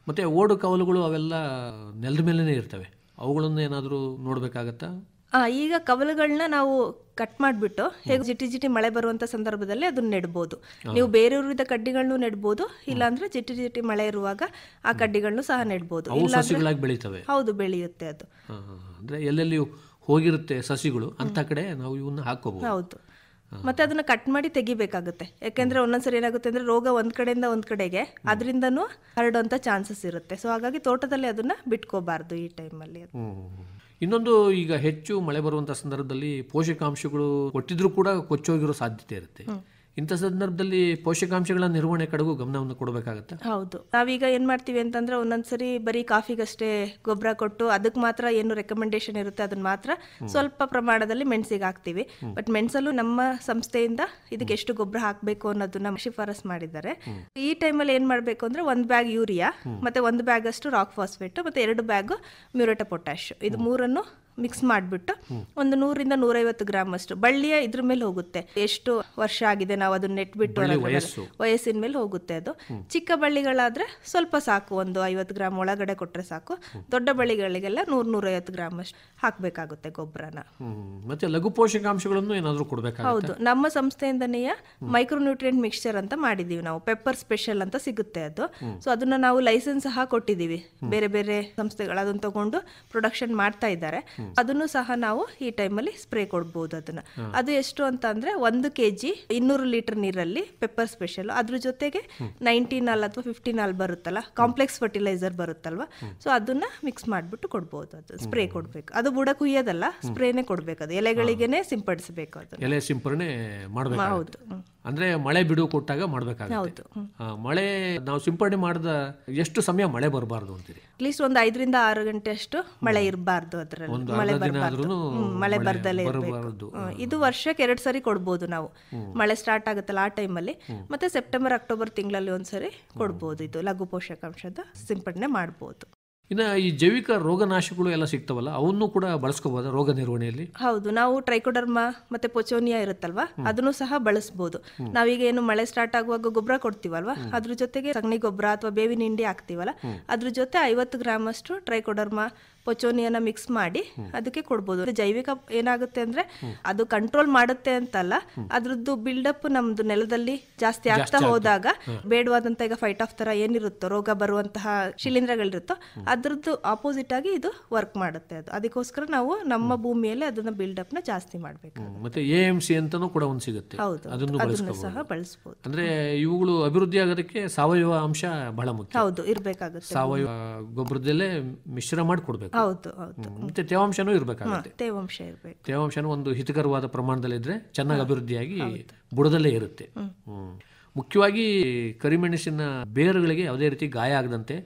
ಮತ್ತೆ ಓಡು ಕವಲುಗಳು ಅವೆಲ್ಲ ನೆಲದ ಮೇಲೇನೆ ಇರ್ತವೆ, ಅವುಗಳನ್ನ ಏನಾದರೂ ನೋಡ್ಬೇಕಾಗತ್ತಾ? ಈಗ ಕವಲುಗಳನ್ನ ನಾವು ಕಟ್ ಮಾಡಿಬಿಟ್ಟು ಹೇಗೆ ಜಿಟಿ ಜಿಟಿ ಮಳೆ ಬರುವಂತ ಸಂದರ್ಭದಲ್ಲಿ ಅದನ್ನ ನೆಡ್ಬೋದು. ನೀವು ಬೇರೆಯವರಿದ್ದ ಕಡ್ಡಿಗಳನ್ನು ನೆಡ್ಬೋದು, ಇಲ್ಲಾಂದ್ರೆ ಜಿಟಿ ಜಿಟಿ ಮಳೆ ಇರುವಾಗ ಆ ಕಡ್ಡಿಗಳನ್ನು ಸಹ ನೆಡ್ಬೋದು. ಬೆಳೀತವೆ. ಹೌದು, ಬೆಳೆಯುತ್ತೆ ಅದು. ಅಂದ್ರೆ ಎಲ್ಲೆಲ್ಲಿ ಹೋಗಿರುತ್ತೆ ಸಸಿಗಳು ಅಂತ ಕಡೆ ನಾವು ಇವನ್ನ ಹಾಕೋಬಹುದು. ಹೌದು, ಮತ್ತೆ ಅದನ್ನ ಕಟ್ ಮಾಡಿ ತೆಗಿಬೇಕಾಗುತ್ತೆ. ಯಾಕೆಂದ್ರೆ ಒಂದೊಂದ್ಸರಿ ಏನಾಗುತ್ತೆ ಅಂದ್ರೆ ರೋಗ ಒಂದ್ ಕಡೆಯಿಂದ ಒಂದ್ ಕಡೆಗೆ ಅದರಿಂದನೂ ಹರಡುವಂತ ಚಾನ್ಸಸ್ ಇರುತ್ತೆ. ಸೊ ಹಾಗಾಗಿ ತೋಟದಲ್ಲಿ ಅದನ್ನ ಬಿಟ್ಕೋಬಾರ್ದು ಈ ಟೈಮಲ್ಲಿ. ಇನ್ನೊಂದು, ಈಗ ಹೆಚ್ಚು ಮಳೆ ಬರುವಂಥ ಸಂದರ್ಭದಲ್ಲಿ ಪೋಷಕಾಂಶಗಳು ಕೊಟ್ಟಿದ್ರೂ ಕೂಡ ಕೊಚ್ಚೋಗಿರೋ ಸಾಧ್ಯತೆ ಇರುತ್ತೆ. ಇಂಥ ಸಂದರ್ಭದಲ್ಲಿ ಪೋಷಕಾಂಶಗಳ ನಿರ್ವಹಣೆ ಕಡೆಗೂ ಗಮನವನ್ನು ಕೊಡಬೇಕಾಗತ್ತೆ. ಹೌದು, ನಾವೀಗ ಏನ್ ಮಾಡ್ತೀವಿ ಅಂತಂದ್ರೆ ಒಂದೊಂದ್ಸರಿ ಬರೀ ಕಾಫಿಗಷ್ಟೇ ಗೊಬ್ಬರ ಕೊಟ್ಟು ಅದಕ್ಕೆ ಮಾತ್ರ ಏನು ರೆಕಮೆಂಡೇಶನ್ ಇರುತ್ತೆ ಅದನ್ನ ಮಾತ್ರ ಸ್ವಲ್ಪ ಪ್ರಮಾಣದಲ್ಲಿ ಮೆಣಸಿಗೆ ಹಾಕ್ತಿವಿ. ಬಟ್ ಮೆಣಸಲ್ಲೂ ನಮ್ಮ ಸಂಸ್ಥೆಯಿಂದ ಇದಕ್ಕೆ ಎಷ್ಟು ಗೊಬ್ಬರ ಹಾಕಬೇಕು ಅನ್ನೋದನ್ನ ಶಿಫಾರಸ್ ಮಾಡಿದ್ದಾರೆ. ಈ ಟೈಮಲ್ಲಿ ಏನ್ ಮಾಡ್ಬೇಕು ಅಂದ್ರೆ 1 ಬ್ಯಾಗ್ ಯೂರಿಯಾ ಮತ್ತೆ 1 ಬ್ಯಾಗ್ ಅಷ್ಟು ರಾಕ್ ಫಾಸ್ಫೇಟ್ ಮತ್ತೆ 2 ಬ್ಯಾಗ್ ಮ್ಯೂರೇಟ್ ಆಫ್ ಪೊಟ್ಯಾಶ್, ಇದು ಮೂರನ್ನು ಮಿಕ್ಸ್ ಮಾಡಿಬಿಟ್ಟು ಒಂದು 100 ರಿಂದ 150 ಗ್ರಾಮ್ ಅಷ್ಟು ಬಳ್ಳಿಯ ಇದ್ರ ಮೇಲೆ ಹೋಗುತ್ತೆ. ಎಷ್ಟು ವರ್ಷ ಆಗಿದೆ ನಾವು ಅದನ್ನ ನೆಟ್ಬಿಟ್ಟು ವಯಸ್ಸಿನ ಮೇಲೆ ಹೋಗುತ್ತೆ ಅದು. ಚಿಕ್ಕ ಬಳ್ಳಿಗಳಾದ್ರೆ ಸ್ವಲ್ಪ ಸಾಕು, ಒಂದು 50 ಗ್ರಾಮ್ ಒಳಗಡೆ ಕೊಟ್ರೆ ಸಾಕು. ದೊಡ್ಡ ಬಳ್ಳಿಗಳಿಗೆಲ್ಲ 100-150 ಗ್ರಾಮ್ ಅಷ್ಟು ಹಾಕ್ಬೇಕಾಗುತ್ತೆ ಗೊಬ್ಬರನ. ಮತ್ತೆ ಲಘು ಪೋಷಕಾಂಶಗಳನ್ನು ಏನಾದರೂ ಕೊಡಬೇಕಾಗುತ್ತೆ. ಹೌದು, ನಮ್ಮ ಸಂಸ್ಥೆಯಿಂದನೇ ಮೈಕ್ರೋ ನ್ಯೂಟ್ರಿಯೆಂಟ್ ಮಿಕ್ಸ್ಚರ್ ಅಂತ ಮಾಡಿದೀವಿ ನಾವು. ಪೆಪ್ಪರ್ ಸ್ಪೆಷಲ್ ಅಂತ ಸಿಗುತ್ತೆ ಅದು. ಸೊ ಅದನ್ನ ನಾವು ಲೈಸೆನ್ಸ್ ಸಹ ಕೊಟ್ಟಿದ್ದೀವಿ. ಬೇರೆ ಬೇರೆ ಸಂಸ್ಥೆಗಳು ಅದನ್ನ ತಗೊಂಡು ಪ್ರೊಡಕ್ಷನ್ ಮಾಡ್ತಾ ಇದ್ದಾರೆ. ಅದನ್ನು ಸಹ ನಾವು ಈ ಟೈಮಲ್ಲಿ ಸ್ಪ್ರೇ ಕೊಡ್ಬೋದು ಅದನ್ನ. ಅದು ಎಷ್ಟು ಅಂತ ಅಂದ್ರೆ 1 kg 200 ಲೀಟರ್ ನೀರಲ್ಲಿ ಪೆಪ್ಪರ್ ಸ್ಪೆಷಲ್, ಅದ್ರ ಜೊತೆಗೆ 19 ಅಥವಾ 15 ಬರುತ್ತಲ್ಲ, ಕಾಂಪ್ಲೆಕ್ಸ್ ಫರ್ಟಿಲೈಸರ್ ಬರುತ್ತಲ್ವಾ, ಸೊ ಅದನ್ನ ಮಿಕ್ಸ್ ಮಾಡ್ಬಿಟ್ಟು ಕೊಡ್ಬೋದು. ಅದು ಸ್ಪ್ರೇ ಕೊಡ್ಬೇಕು. ಅದು ಬುಡ ಕುಯ್ಯೋದಲ್ಲ, ಸ್ಪ್ರೇನೆ ಕೊಡ್ಬೇಕು. ಅದು ಎಲೆಗಳಿಗೆನೆ ಸಿಂಪಡಿಸಬೇಕು. ಅದು ಎಲೆ ಸಿಂಪರಣೆ ಮಾಡಬೇಕು. ಹೌದು, ಅಂದ್ರೆ ಮಳೆ ಬಿಡುವು ಕೊಟ್ಟಾಗ ಮಾಡಬೇಕಾಗುತ್ತೆ. ಮಳೆ ನಾವು ಸಿಂಪರಣೆ ಮಾಡಿದ ಎಷ್ಟು ಸಮಯ ಮಳೆ ಬರಬಾರ್ದು ಅಂತೀರಿ? ಅಟ್ಲೀಸ್ಟ್ ಒಂದು 5 ರಿಂದ 6 ಗಂಟೆ ಅಷ್ಟು ಮಳೆ ಇರಬಾರ್ದು. ಅದರಲ್ಲಿ ಮಳೆ ಬರ್ದಲೇ ಇರಬೇಕು. ಇದು ವರ್ಷಕ್ಕೆ 2 ಸರಿ ಕೊಡ್ಬೋದು ನಾವು. ಮಳೆ ಸ್ಟಾರ್ಟ್ ಆಗುತ್ತಲ್ಲ ಆ ಟೈಮಲ್ಲಿ, ಮತ್ತೆ ಸೆಪ್ಟೆಂಬರ್ ಅಕ್ಟೋಬರ್ ತಿಂಗಳಲ್ಲಿ ಒಂದ್ಸರಿ ಕೊಡ್ಬೋದು. ಇದು ಲಘು ಪೋಷಕಾಂಶದ ಸಿಂಪಡಣೆ ಮಾಡ್ಬೋದು. ಇನ್ನು ಈ ಜೈವಿಕ ರೋಗನಾಶಕಗಳು ಎಲ್ಲ ಸಿಗ್ತಾವಲ್ಲ, ಅವನ್ನು ಕೂಡ ಬಳಸ್ಕೋಬಹುದು ರೋಗ ನಿರ್ವಹಣೆಯಲ್ಲಿ? ಹೌದು, ನಾವು ಟ್ರೈಕೋಡರ್ಮಾ ಮತ್ತೆ ಪೊಚೋನಿಯಾ ಇರುತ್ತಲ್ವಾ, ಅದನ್ನು ಸಹ ಬಳಸಬಹುದು. ನಾವೀಗ ಏನು ಮಳೆ ಸ್ಟಾರ್ಟ್ ಆಗುವಾಗ ಗೊಬ್ಬರ ಕೊಡ್ತೀವಲ್ವಾ, ಅದ್ರ ಜೊತೆಗೆ ಸಗಣಿ ಗೊಬ್ಬರ ಅಥವಾ ಬೇವಿನ ಹಿಂಡಿ ಹಾಕ್ತಿವಲ್ಲ, ಅದ್ರ ಜೊತೆ 50 ಗ್ರಾಮ್ ಅಷ್ಟು ಟ್ರೈಕೋಡರ್ಮಾ ಪೊಚೋನಿಯನ್ನ ಮಿಕ್ಸ್ ಮಾಡಿ ಅದಕ್ಕೆ ಕೊಡ್ಬೋದು. ಜೈವಿಕ ಏನಾಗುತ್ತೆ ಅಂದ್ರೆ ಅದು ಕಂಟ್ರೋಲ್ ಮಾಡುತ್ತೆ ಅಂತಲ್ಲ, ಅದ್ರದ್ದು ಬಿಲ್ಡಪ್ ನಮ್ದು ನೆಲದಲ್ಲಿ ಜಾಸ್ತಿ ಆಗ್ತಾ ಹೋದಾಗ ಬೇಡವಾದಂತ ಈಗ ಫೈಟ್ ಆಫ್ ತರ ಏನಿರುತ್ತೋ ರೋಗ ಬರುವಂತಹ ಶಿಲೀಂಧ್ರಗಳಿರುತ್ತೋ ಅದ್ರದ್ದು ಆಪೋಸಿಟ್ ಆಗಿ ಇದು ವರ್ಕ್ ಮಾಡುತ್ತೆ. ಅದು ಅದಕ್ಕೋಸ್ಕರ ನಾವು ನಮ್ಮ ಭೂಮಿಯಲ್ಲಿ ಅದನ್ನ ಬಿಲ್ಡಪ್ ನ ಜಾಸ್ತಿ ಮಾಡ್ಬೇಕು. ಮತ್ತೆ AMC ಅಂತಾನೂ ಕೂಡ ಒಂದು ಸಿಗುತ್ತೆ, ಅದನ್ನು ಸಹ ಬಳಸಬಹುದು. ಅಂದ್ರೆ ಇವುಗಳು ಅಭಿವೃದ್ಧಿ ಆಗೋದಕ್ಕೆ ಸಾವಯವ ಅಂಶ ಬಹಳ ಮುಖ್ಯ. ಹೌದು, ಇರ್ಬೇಕಾಗುತ್ತೆ. ಸಾವಯವ ಗೊಬ್ಬರದಲ್ಲೇ ಮಿಶ್ರ ಮಾಡಿ ಕೊಡ್ಬೇಕು. ಹೌದು ಹೌದು. ಮತ್ತೆ ತೇವಾಂಶನೂ ಇರಬೇಕಾಗುತ್ತೆ. ತೇವಾಂಶ ಇರಬೇಕು. ತೇವಾಂಶನೂ ಒಂದು ಹಿತಕರವಾದ ಪ್ರಮಾಣದಲ್ಲಿದ್ರೆ ಚೆನ್ನಾಗಿ ಅಭಿವೃದ್ಧಿಯಾಗಿ ಬುಡದಲ್ಲೇ ಇರುತ್ತೆ. ಮುಖ್ಯವಾಗಿ ಕರಿಮೆಣಸಿನ ಬೇರುಗಳಿಗೆ ಯಾವುದೇ ರೀತಿ ಗಾಯ ಆಗದಂತೆ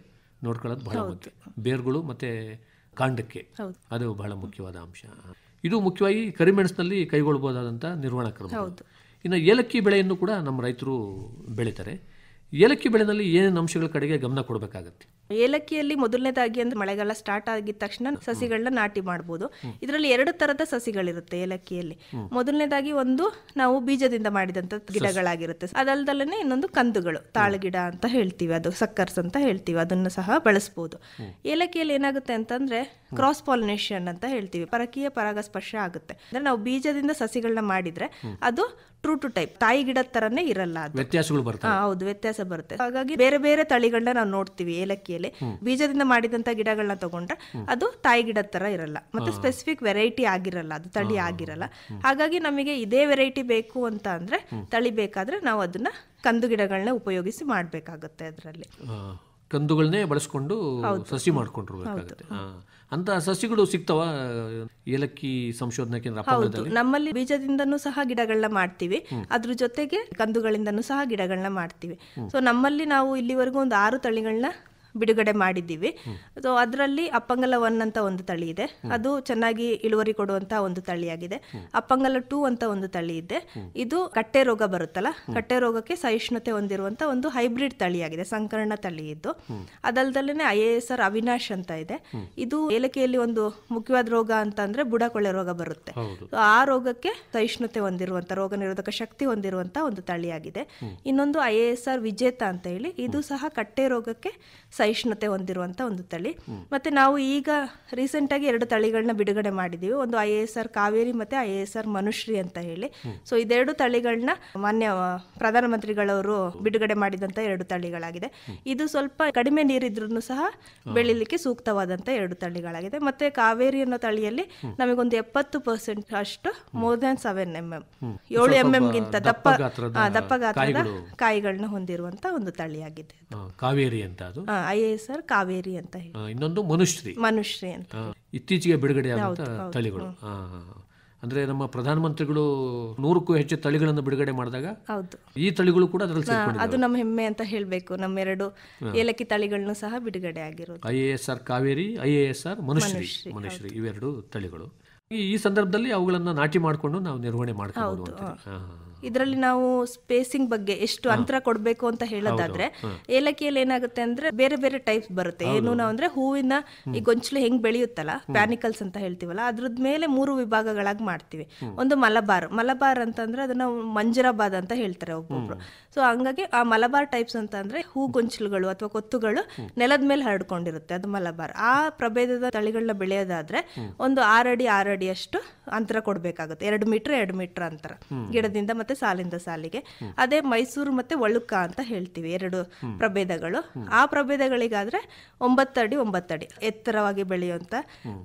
ನೋಡ್ಕೊಳ್ಳೋದು ಬಹಳ ಮುಖ್ಯ. ಬೇರುಗಳು ಮತ್ತೆ ಕಾಂಡಕ್ಕೆ ಅದು ಬಹಳ ಮುಖ್ಯವಾದ ಅಂಶ. ಇದು ಮುಖ್ಯವಾಗಿ ಕರಿಮೆಣಸಿನಲ್ಲಿ ಕೈಗೊಳ್ಳಬಹುದಾದಂಥ ನಿರ್ವಹಣಾ ಕ್ರಮ. ಇನ್ನು ಏಲಕ್ಕಿ ಬೆಳೆಯನ್ನು ಕೂಡ ನಮ್ಮ ರೈತರು ಬೆಳೀತಾರೆ. ಏಲಕ್ಕಿ ಬೆಳೆನಲ್ಲಿ ಏನೇನು ಅಂಶಗಳ ಕಡೆಗೆ ಗಮನ ಕೊಡಬೇಕಾಗತ್ತೆ? ಏಲಕ್ಕಿಯಲ್ಲಿ ಮೊದಲನೇದಾಗಿ ಅಂದ್ರೆ ಮಳೆಗಾಲ ಸ್ಟಾರ್ಟ್ ಆಗಿದ ತಕ್ಷಣ ಸಸಿಗಳನ್ನ ನಾಟಿ ಮಾಡಬಹುದು. ಇದರಲ್ಲಿ 2 ತರದ ಸಸಿಗಳಿರುತ್ತೆ ಏಲಕ್ಕಿಯಲ್ಲಿ. ಮೊದಲನೇದಾಗಿ ಒಂದು ನಾವು ಬೀಜದಿಂದ ಮಾಡಿದಂತ ಗಿಡಗಳಾಗಿರುತ್ತೆ. ಅದಲ್ದಲ್ಲೇ ಇನ್ನೊಂದು ಕಂದುಗಳು, ತಾಳಗಿಡ ಅಂತ ಹೇಳ್ತೀವಿ, ಅದು ಸಕ್ಕರ್ಸ್ ಅಂತ ಹೇಳ್ತೀವಿ, ಅದನ್ನು ಸಹ ಬಳಸಬಹುದು. ಏಲಕ್ಕಿಯಲ್ಲಿ ಏನಾಗುತ್ತೆ ಅಂತಂದ್ರೆ ಕ್ರಾಸ್ ಪಾಲಿನೇಷನ್ ಅಂತ ಹೇಳ್ತೀವಿ, ಪರಕೀಯ ಪರಾಗಸ್ಪರ್ಶ ಆಗುತ್ತೆ. ಅಂದ್ರೆ ನಾವು ಬೀಜದಿಂದ ಸಸಿಗಳನ್ನ ಮಾಡಿದ್ರೆ ಅದು ಟ್ರೂ ಟು ಟೈಪ್, ತಾಯಿ ಗಿಡದ ತರನೇ ಇರಲ್ಲ, ಅದು ವ್ಯತ್ಯಾಸಗಳು ಬರ್ತವೆ. ಹೌದು, ವ್ಯತ್ಯಾಸ ಬರುತ್ತೆ. ಹಾಗಾಗಿ ಬೇರೆ ಬೇರೆ ತಳಿಗಳನ್ನ ನಾವು ನೋಡ್ತೀವಿ ಏಲಕ್ಕಿಯಲ್ಲಿ. ಬೀಜದಿಂದ ಮಾಡಿದಂತ ಗಿಡಗಳನ್ನ ತಗೊಂಡ್ರೆ ಅದು ತಾಯಿ ಗಿಡದ ತರ ಇರಲ್ಲ, ಮತ್ತೆ ಸ್ಪೆಸಿಫಿಕ್ ವೆರೈಟಿ ಆಗಿರಲ್ಲ, ಅದು ತಳಿ ಆಗಿರಲ್ಲ. ಹಾಗಾಗಿ ನಮಗೆ ಇದೇ ವೆರೈಟಿ ಬೇಕು ಅಂತ ಅಂದ್ರೆ ತಳಿ ಬೇಕಾದ್ರೆ ನಾವು ಅದನ್ನ ಕಂದು ಗಿಡಗಳನ್ನ ಉಪಯೋಗಿಸಿ ಮಾಡ್ಬೇಕಾಗುತ್ತೆ. ಅದರಲ್ಲಿ ಕಂದುಗಳನ್ನೇ ಬಳಸ್ಕೊಂಡು ಸಸಿ ಮಾಡ್ಕೊಂಡಿರ್ಬೇಕಾಗುತ್ತೆ. ಅಂತ ಸಸಿಗಳು ಸಿಗ್ತಾವ ಏಲಕ್ಕಿ ಸಂಶೋಧನಾ ಕೇಂದ್ರ? ಹೌದು, ನಮ್ಮಲ್ಲಿ ಬೀಜದಿಂದನೂ ಸಹ ಗಿಡಗಳನ್ನ ಮಾಡ್ತೀವಿ, ಅದ್ರ ಜೊತೆಗೆ ಕಂದುಗಳಿಂದನೂ ಸಹ ಗಿಡಗಳನ್ನ ಮಾಡ್ತೀವಿ. ಸೊ ನಮ್ಮಲ್ಲಿ ನಾವು ಇಲ್ಲಿವರೆಗೂ ಒಂದು 6 ತಳಿಗಳನ್ನ ಬಿಡುಗಡೆ ಮಾಡಿದ್ದೀವಿ. ಸೊ ಅದರಲ್ಲಿ ಅಪ್ಪಂಗಲ 1 ಅಂತ ಒಂದು ತಳಿ ಇದೆ, ಅದು ಚೆನ್ನಾಗಿ ಇಳುವರಿ ಕೊಡುವಂತಹ ಒಂದು ತಳಿಯಾಗಿದೆ. ಅಪ್ಪಂಗಲ 2 ಅಂತ ಒಂದು ತಳಿ ಇದೆ, ಇದು ಕಟ್ಟೆ ರೋಗ ಬರುತ್ತಲ್ಲ, ಕಟ್ಟೆ ರೋಗಕ್ಕೆ ಸಹಿಷ್ಣುತೆ ಹೊಂದಿರುವಂತಹ ಒಂದು ಹೈಬ್ರಿಡ್ ತಳಿಯಾಗಿದೆ, ಸಂಕರಣ ತಳಿ ಇದ್ದು. ಅದಲ್ದಲ್ಲೇ IASR ಅವಿನಾಶ್ ಅಂತ ಇದೆ. ಇದು ಏಲಕ್ಕಿಯಲ್ಲಿ ಒಂದು ಮುಖ್ಯವಾದ ರೋಗ ಅಂತ ಅಂದ್ರೆ ಬುಡಕೊಳೆ ರೋಗ ಬರುತ್ತೆ. ಆ ರೋಗಕ್ಕೆ ಸಹಿಷ್ಣುತೆ ಹೊಂದಿರುವಂತ, ರೋಗ ನಿರೋಧಕ ಶಕ್ತಿ ಹೊಂದಿರುವಂತ ಒಂದು ತಳಿಯಾಗಿದೆ. ಇನ್ನೊಂದು IASR ವಿಜೇತ ಅಂತ ಹೇಳಿ, ಇದು ಸಹ ಕಟ್ಟೆ ರೋಗಕ್ಕೆ ಸಹಿಷ್ಣುತೆ ಹೊಂದಿರುವಂಥ ಒಂದು ತಳಿ. ಮತ್ತು ನಾವು ಈಗ ರೀಸೆಂಟಾಗಿ 2 ತಳಿಗಳನ್ನ ಬಿಡುಗಡೆ ಮಾಡಿದ್ದೀವಿ. ಒಂದು IASR ಕಾವೇರಿ ಮತ್ತು IASR ಮನುಶ್ರೀ ಅಂತ ಹೇಳಿ. ಸೊ ಇದೆರಡು ತಳಿಗಳನ್ನ ಮಾನ್ಯ ಪ್ರಧಾನಮಂತ್ರಿಗಳವರು ಬಿಡುಗಡೆ ಮಾಡಿದಂಥ 2 ತಳಿಗಳಾಗಿದೆ. ಇದು ಸ್ವಲ್ಪ ಕಡಿಮೆ ನೀರಿದ್ರೂ ಸಹ ಬೆಳಿಲಿಕ್ಕೆ ಸೂಕ್ತವಾದಂಥ 2 ತಳಿಗಳಾಗಿದೆ. ಮತ್ತು ಕಾವೇರಿ ಅನ್ನೋ ತಳಿಯಲ್ಲಿ ನಮಗೊಂದು 70% ಅಷ್ಟು ಮೋರ್ ದ್ಯಾನ್ 7 mm 7 mm ಗಿಂತ ದಪ್ಪ ಗಾತ್ರದ ಕಾಯಿಗಳನ್ನ ಹೊಂದಿರುವಂತ ಒಂದು ತಳಿಯಾಗಿದೆ. ಕಾವೇರಿ ಅಂತ ಅದು IASR ಕಾವೇರಿ ಅಂತ ಹೇಳಿ. ಇನ್ನೊಂದು ಮನುಶ್ರೀ ಅಂತ ಇತ್ತೀಚೆಗೆ ಬಿಡುಗಡೆಯಾದಂತ ತಳಿಗಳು. ಅಂದ್ರೆ ನಮ್ಮ ಪ್ರಧಾನಮಂತ್ರಿಗಳು 100ಕ್ಕೂ ಹೆಚ್ಚು ತಳಿಗಳನ್ನು ಬಿಡುಗಡೆ ಮಾಡಿದಾಗ ಈ ತಳಿಗಳು ಕೂಡ ಅದರಲ್ಲಿ ಸೇರಿಕೊಂಡಿವೆ. ಅದು ನಮ್ಮ ಹೆಮ್ಮೆ ಅಂತ ಹೇಳಬೇಕು. ನಮ್ಮ 2 ಏಲಕ್ಕಿ ತಳಿಗಳನ್ನು ಸಹ ಬಿಡುಗಡೆ ಆಗಿರೋದು. IASR ಕಾವೇರಿ, IASR ಮನುಶ್ರೀ ಇವೆರಡು ತಳಿಗಳು. ಈ ಸಂದರ್ಭದಲ್ಲಿ ಅವುಗಳನ್ನ ನಾಟಿ ಮಾಡಿಕೊಂಡು ನಾವು ನಿರ್ವಹಣೆ ಮಾಡ್ಕೋಬಹುದು. ಇದರಲ್ಲಿ ನಾವು ಸ್ಪೇಸಿಂಗ್ ಬಗ್ಗೆ ಎಷ್ಟು ಅಂತರ ಕೊಡಬೇಕು ಅಂತ ಹೇಳೋದಾದ್ರೆ, ಏಲಕ್ಕಿಯಲ್ಲಿ ಏನಾಗುತ್ತೆ ಅಂದ್ರೆ ಬೇರೆ ಬೇರೆ ಟೈಪ್ಸ್ ಬರುತ್ತೆ. ಏನು ನಾವು ಅಂದ್ರೆ ಹೂವಿನ ಈ ಗೊಂಚಲು ಹೆಂಗ್ ಬೆಳೆಯುತ್ತಲ್ಲ, ಪ್ಯಾನಿಕಲ್ಸ್ ಅಂತ ಹೇಳ್ತೀವಲ್ಲ, ಅದ್ರದ್ ಮೇಲೆ 3 ವಿಭಾಗಗಳಾಗಿ ಮಾಡ್ತೀವಿ. ಒಂದು ಮಲಬಾರ್ ಅಂತಂದ್ರೆ ಅದನ್ನ ಮಂಜರಾಬಾದ್ ಅಂತ ಹೇಳ್ತಾರೆ ಒಬ್ಬೊಬ್ರು. ಸೊ ಹಂಗಾಗಿ ಆ ಮಲಬಾರ್ ಟೈಪ್ಸ್ ಅಂತ ಅಂದ್ರೆ ಹೂ ಗೊಂಚಲುಗಳು ಅಥವಾ ಕೊತ್ತುಗಳು ನೆಲದ ಮೇಲೆ ಹರಡ್ಕೊಂಡಿರುತ್ತೆ, ಅದು ಮಲಬಾರ್. ಆ ಪ್ರಭೇದದ ತಳಿಗಳನ್ನ ಬೆಳೆಯೋದಾದ್ರೆ ಒಂದು 6 ಅಡಿ ಅಷ್ಟು ಅಂತರ ಕೊಡ್ಬೇಕಾಗುತ್ತೆ. 2 ಮೀಟರ್ ಅಂತರ ಗಿಡದಿಂದ ಮತ್ತೆ ಸಾಲಿಂದ ಸಾಲಿಗೆ. ಅದೇ ಮೈಸೂರು ಮತ್ತೆ ಒಳುಕ ಅಂತ ಹೇಳ್ತೀವಿ 2 ಪ್ರಭೇದಗಳು. ಆ ಪ್ರಭೇದಗಳಿಗಾದ್ರೆ 9 ಅಡಿ ಎತ್ತರವಾಗಿ ಬೆಳೆಯುವಂತ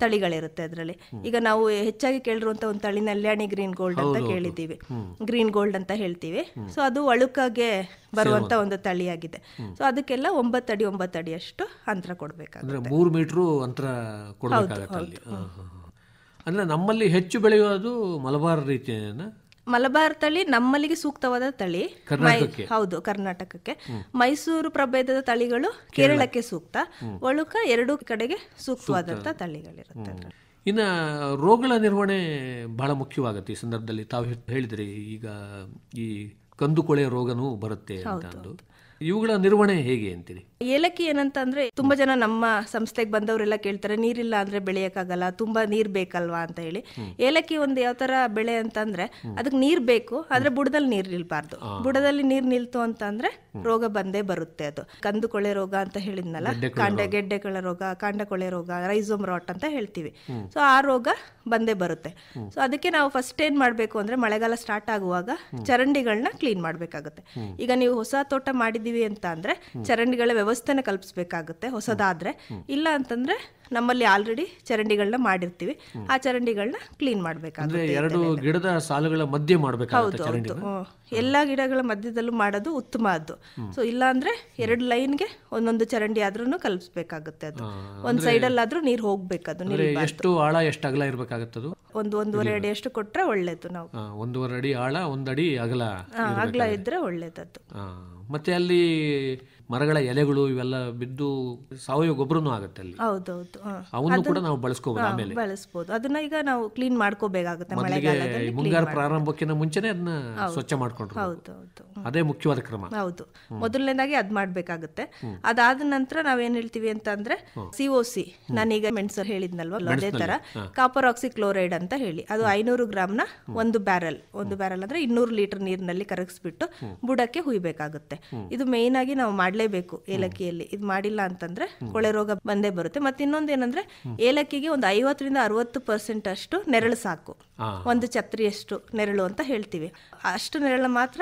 ತಳಿಗಳಿರುತ್ತೆ ಅದರಲ್ಲಿ. ಈಗ ನಾವು ಹೆಚ್ಚಾಗಿ ಕೇಳಿರುವಂತ ಒಂದು ತಳಿ ನಲ್ಯಾಣಿ ಗ್ರೀನ್ ಗೋಲ್ಡ್ ಅಂತ ಕೇಳಿದ್ದೀವಿ, ಗ್ರೀನ್ ಗೋಲ್ಡ್ ಅಂತ ಹೇಳ್ತೀವಿ. ಸೊ ಅದು ಒಳುಕಗೆ ಬರುವಂತ ಒಂದು ತಳಿಯಾಗಿದೆ. ಸೊ ಅದಕ್ಕೆಲ್ಲ 9 ಅಡಿ ಅಷ್ಟು ಅಂತರ ಕೊಡ್ಬೇಕಾಗುತ್ತೆ. 3 ಮೀಟರ್ ಅಂತರ ಕೊಡಬೇಕಾಗುತ್ತೆ. ಅಂದ್ರೆ ನಮ್ಮಲ್ಲಿ ಹೆಚ್ಚು ಬೆಳೆಯೋದು ಮಲಬಾರ್ ರೀತಿಯ ಮಲಬಾರ್ ತಳಿ ನಮ್ಮಲ್ಲಿಗೆ ಸೂಕ್ತವಾದ ತಳಿ. ಹೌದು, ಕರ್ನಾಟಕಕ್ಕೆ. ಮೈಸೂರು ಪ್ರಭೇದದ ತಳಿಗಳು ಕೇರಳಕ್ಕೆ ಸೂಕ್ತ. ಒಳುಕ 2 ಕಡೆಗೆ ಸೂಕ್ತವಾದಂತ ತಳಿಗಳಿರುತ್ತೆ. ಇನ್ನು ರೋಗಗಳ ನಿರ್ವಹಣೆ ಬಹಳ ಮುಖ್ಯವಾಗುತ್ತೆ ಈ ಸಂದರ್ಭದಲ್ಲಿ. ತಾವು ಹೇಳಿದ್ರಿ ಈಗ ಈ ಕಂದುಕೊಳೆ ರೋಗನೂ ಬರುತ್ತೆ ಅಂತ. ಇವುಗಳ ನಿರ್ವಹಣೆ ಹೇಗೆ ಅಂತೀರಿ? ಏಲಕ್ಕಿ ಏನಂತ ಅಂದ್ರೆ ತುಂಬಾ ಜನ ನಮ್ಮ ಸಂಸ್ಥೆಗೆ ಬಂದವರೆಲ್ಲ ಕೇಳ್ತಾರೆ, ನೀರಿಲ್ಲ ಅಂದ್ರೆ ಬೆಳೆಯಕ್ಕಾಗಲ್ಲ, ತುಂಬಾ ನೀರ್ ಬೇಕಲ್ವಾ ಅಂತ ಹೇಳಿ. ಏಲಕ್ಕಿ ಒಂದು ಯಾವ ತರ ಬೆಳೆ ಅಂತಂದ್ರೆ ಅದಕ್ಕೆ ನೀರ್ ಬೇಕು, ಆದ್ರೆ ಬುಡದಲ್ಲಿ ನೀರ್ ನಿಲ್ಬಾರ್ದು. ಬುಡದಲ್ಲಿ ನೀರ್ ನಿಲ್ತು ಅಂತ ಅಂದ್ರೆ ರೋಗ ಬಂದೇ ಬರುತ್ತೆ. ಅದು ಕಂದುಕೊಳೆ ರೋಗ ಅಂತ ಹೇಳಿದ್ನಲ್ಲ, ಗೆಡ್ಡೆಕೊಳೆ ರೋಗ, ಕಾಂಡಕೊಳೆ ರೋಗ, ರೈಸೋಮ್ ರಾಟ್ ಅಂತ ಹೇಳ್ತೀವಿ. ಸೊ ಆ ರೋಗ ಬಂದೇ ಬರುತ್ತೆ. ಸೊ ಅದಕ್ಕೆ ನಾವು ಫಸ್ಟ್ ಏನ್ ಮಾಡ್ಬೇಕು ಅಂದ್ರೆ ಮಳೆಗಾಲ ಸ್ಟಾರ್ಟ್ ಆಗುವಾಗ ಚರಂಡಿಗಳನ್ನ ಕ್ಲೀನ್ ಮಾಡ್ಬೇಕಾಗುತ್ತೆ. ಈಗ ನೀವು ಹೊಸ ತೋಟ ಮಾಡಿದೀವಿ ಅಂತ ಅಂದ್ರೆ ಚರಂಡಿಗಳ ವ್ಯವಸ್ಥೆನ ಕಲ್ಪಿಸಬೇಕಾಗುತ್ತೆ ಹೊಸದಾದ್ರೆ. ಇಲ್ಲ ಅಂತಂದ್ರೆ ನಮ್ಮಲ್ಲಿ ಆಲ್ರೆಡಿ ಚರಂಡಿಗಳನ್ನ ಮಾಡಿರ್ತೀವಿ, ಆ ಚರಂಡಿಗಳನ್ನ ಕ್ಲೀನ್ ಮಾಡ್ಬೇಕಾಗುತ್ತೆ. 2 ಗಿಡದ ಸಾಲುಗಳ ಮಧ್ಯೆ ಮಾಡಬೇಕಾಗುತ್ತೆ. ಎಲ್ಲಾ ಗಿಡಗಳ ಮಧ್ಯದಲ್ಲೂ ಮಾಡೋದು ಉತ್ತಮ ಅದು. ಸೊ ಇಲ್ಲ ಅಂದ್ರೆ 2 ಲೈನ್ಗೆ ಒಂದೊಂದು ಚರಂಡಿ ಆದ್ರೂ ಕಲ್ಪಿಸಬೇಕಾಗುತ್ತೆ. ಅದು ಒಂದ್ ಸೈಡ್ ಅಲ್ಲಾದ್ರೂ ನೀರ್ ಹೋಗ್ಬೇಕದು. ಎಷ್ಟು ಆಳ ಎಷ್ಟು ಅಗಲ ಇರ್ಬೇಕಾಗತ್ತದು? 1.5 ಅಡಿ ಅಷ್ಟು ಕೊಟ್ರೆ ಒಳ್ಳೇದು. ನಾವು 1.5 ಅಡಿ ಆಳ, 1 ಅಡಿ ಅಗಲ ಇದ್ರೆ ಒಳ್ಳೇದದ್ದು. ಮತ್ತೆ ಅಲ್ಲಿ ಮರಗಳ ಎಲೆಗಳು ಇವೆಲ್ಲ ಬಿದ್ದು ಸಾವಯವ ಗೊಬ್ಬರನೂ ಆಗುತ್ತೆ ಅಲ್ಲಿ. ಹೌದೌದು, ಅವನ್ನು ಕೂಡ ನಾವು ಬಳಸ್ಕೋಬಹುದು. ಆಮೇಲೆ ಬಳಸಬಹುದು. ಅದನ್ನ ಈಗ ನಾವು ಕ್ಲೀನ್ ಮಾಡ್ಕೋಬೇಕಾಗುತ್ತೆ ಮಳೆಗಾಲದಲ್ಲಿ. ಮುಂಗಾರು ಪ್ರಾರಂಭಕ್ಕಿಂತ ಮುಂಚೆನೆ ಅದನ್ನ ಸ್ವಚ್ಛ ಮಾಡ್ಕೊಂಡ್ರು. ಅದೇ ಮುಖ್ಯವಾದ ಕ್ರಮ. ಹೌದು, ಮೊದಲನೇದಾಗಿ ಅದ್ ಮಾಡ್ಬೇಕಾಗುತ್ತೆ. ಅದಾದ ನಂತರ ನಾವೇನ್ ಹೇಳ್ತೀವಿ ಅಂತ ಅಂದ್ರೆ COC, ನಾನೀಗ ಮೆಣಸರ್ ಹೇಳಿದ್ನಲ್ವಾ, ಅದೇ ತರ ಕಾಪರ್ ಆಕ್ಸಿಕ್ಲೋರೈಡ್ ಅಂತ ಹೇಳಿ, ಅದು 500 ಗ್ರಾಮ್ನ ಒಂದು ಬ್ಯಾರಲ್ ಅಂದ್ರೆ 200 ಲೀಟರ್ ನೀರಿನಲ್ಲಿ ಕರಗಿಸ್ಬಿಟ್ಟು ಬುಡಕ್ಕೆ ಹುಯ್ಬೇಕಾಗುತ್ತೆ. ಇದು ಮೇನ್ ಆಗಿ ನಾವು ಮಾಡ್ಲೇಬೇಕು ಏಲಕ್ಕಿಯಲ್ಲಿ. ಇದು ಮಾಡಿಲ್ಲ ಅಂತಂದ್ರೆ ಕೊಳೆ ರೋಗ ಬಂದೇ ಬರುತ್ತೆ. ಮತ್ತೆ ಇನ್ನೊಂದೇನಂದ್ರೆ ಏಲಕ್ಕಿಗೆ ಒಂದು 50-60% ಅಷ್ಟು ನೆರಳು ಸಾಕು. ಒಂದು ಛತ್ರಿಯಷ್ಟು ನೆರಳು ಅಂತ ಹೇಳ್ತೀವಿ. ಅಷ್ಟು ನೆರಳು ಮಾತ್ರ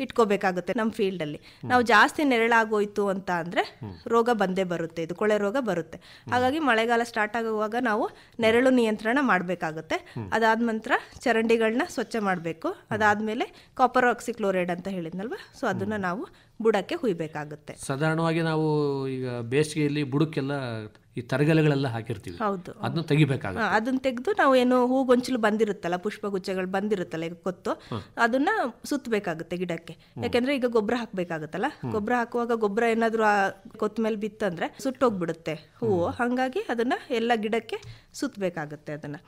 ಇಟ್ಕೋಬೇಕಾಗುತ್ತೆ ನಮ್ಮ ಫೀಲ್ಡ್ ಅಲ್ಲಿ. ನಾವು ಜಾಸ್ತಿ ನೆರಳಾಗೋಯ್ತು ಅಂತ ಅಂದ್ರೆ ರೋಗ ಬಂದೇ ಬರುತ್ತೆ, ಇದು ಕೊಳೆ ರೋಗ ಬರುತ್ತೆ. ಹಾಗಾಗಿ ಮಳೆಗಾಲ ಸ್ಟಾರ್ಟ್ ಆಗುವಾಗ ನಾವು ನೆರಳು ನಿಯಂತ್ರಣ ಮಾಡಬೇಕಾಗುತ್ತೆ. ಅದಾದ ನಂತರ ಚರಂಡಿಗಳನ್ನ ಸ್ವಚ್ಛ ಮಾಡಬೇಕು. ಅದಾದ್ಮೇಲೆ ಕಾಪರ್ ಆಕ್ಸಿಕ್ಲೋರೈಡ್ ಅಂತ ಹೇಳಿದ್ನಲ್ವಾ, ಸೊ ಅದನ್ನ ನಾವು ಬುಡಕ್ಕೆ ಹುಯ್ಬೇಕಾಗುತ್ತೆ. ಸಾಧಾರಣವಾಗಿ ನಾವು ಈಗ ಬೇಸಿಗೆಯಲ್ಲಿ ಬುಡಕ್ಕೆಲ್ಲ ಈ ತರಗಲೆಗಳೆಲ್ಲ ಹಾಕಿರ್ತೀವಿ. ಹೌದು, ಅದನ್ನ ತೆಗಿಬೇಕಾಗುತ್ತೆ. ಅದನ್ನ ತೆಗೆದು ನಾವು ಏನು ಹೂಗೊಂಚಲು ಬಂದಿರುತ್ತಲ್ಲ, ಪುಷ್ಪಗುಚ್ಛಗಳು ಬಂದಿರುತ್ತಲ್ಲ, ಈಗ ಕೊತ್ತು, ಅದನ್ನ ಸುತ್ತಬೇಕಾಗುತ್ತೆ ಗಿಡಕ್ಕೆ. ಯಾಕಂದ್ರೆ ಈಗ ಗೊಬ್ಬರ ಹಾಕ್ಬೇಕಾಗತ್ತಲ್ಲ, ಗೊಬ್ಬರ ಹಾಕುವಾಗ ಗೊಬ್ಬರ ಏನಾದ್ರು ಆ ಕೊತ್ತ ಮೇಲೆ ಬಿತ್ತಂದ್ರೆ ಸುಟ್ಟೋಗ್ಬಿಡುತ್ತೆ ಹೂವು. ಹಂಗಾಗಿ ಅದನ್ನ ಎಲ್ಲ ಗಿಡಕ್ಕೆ ಸುತ್ತಬೇಕಾಗುತ್ತೆ ಅದನ್ನ.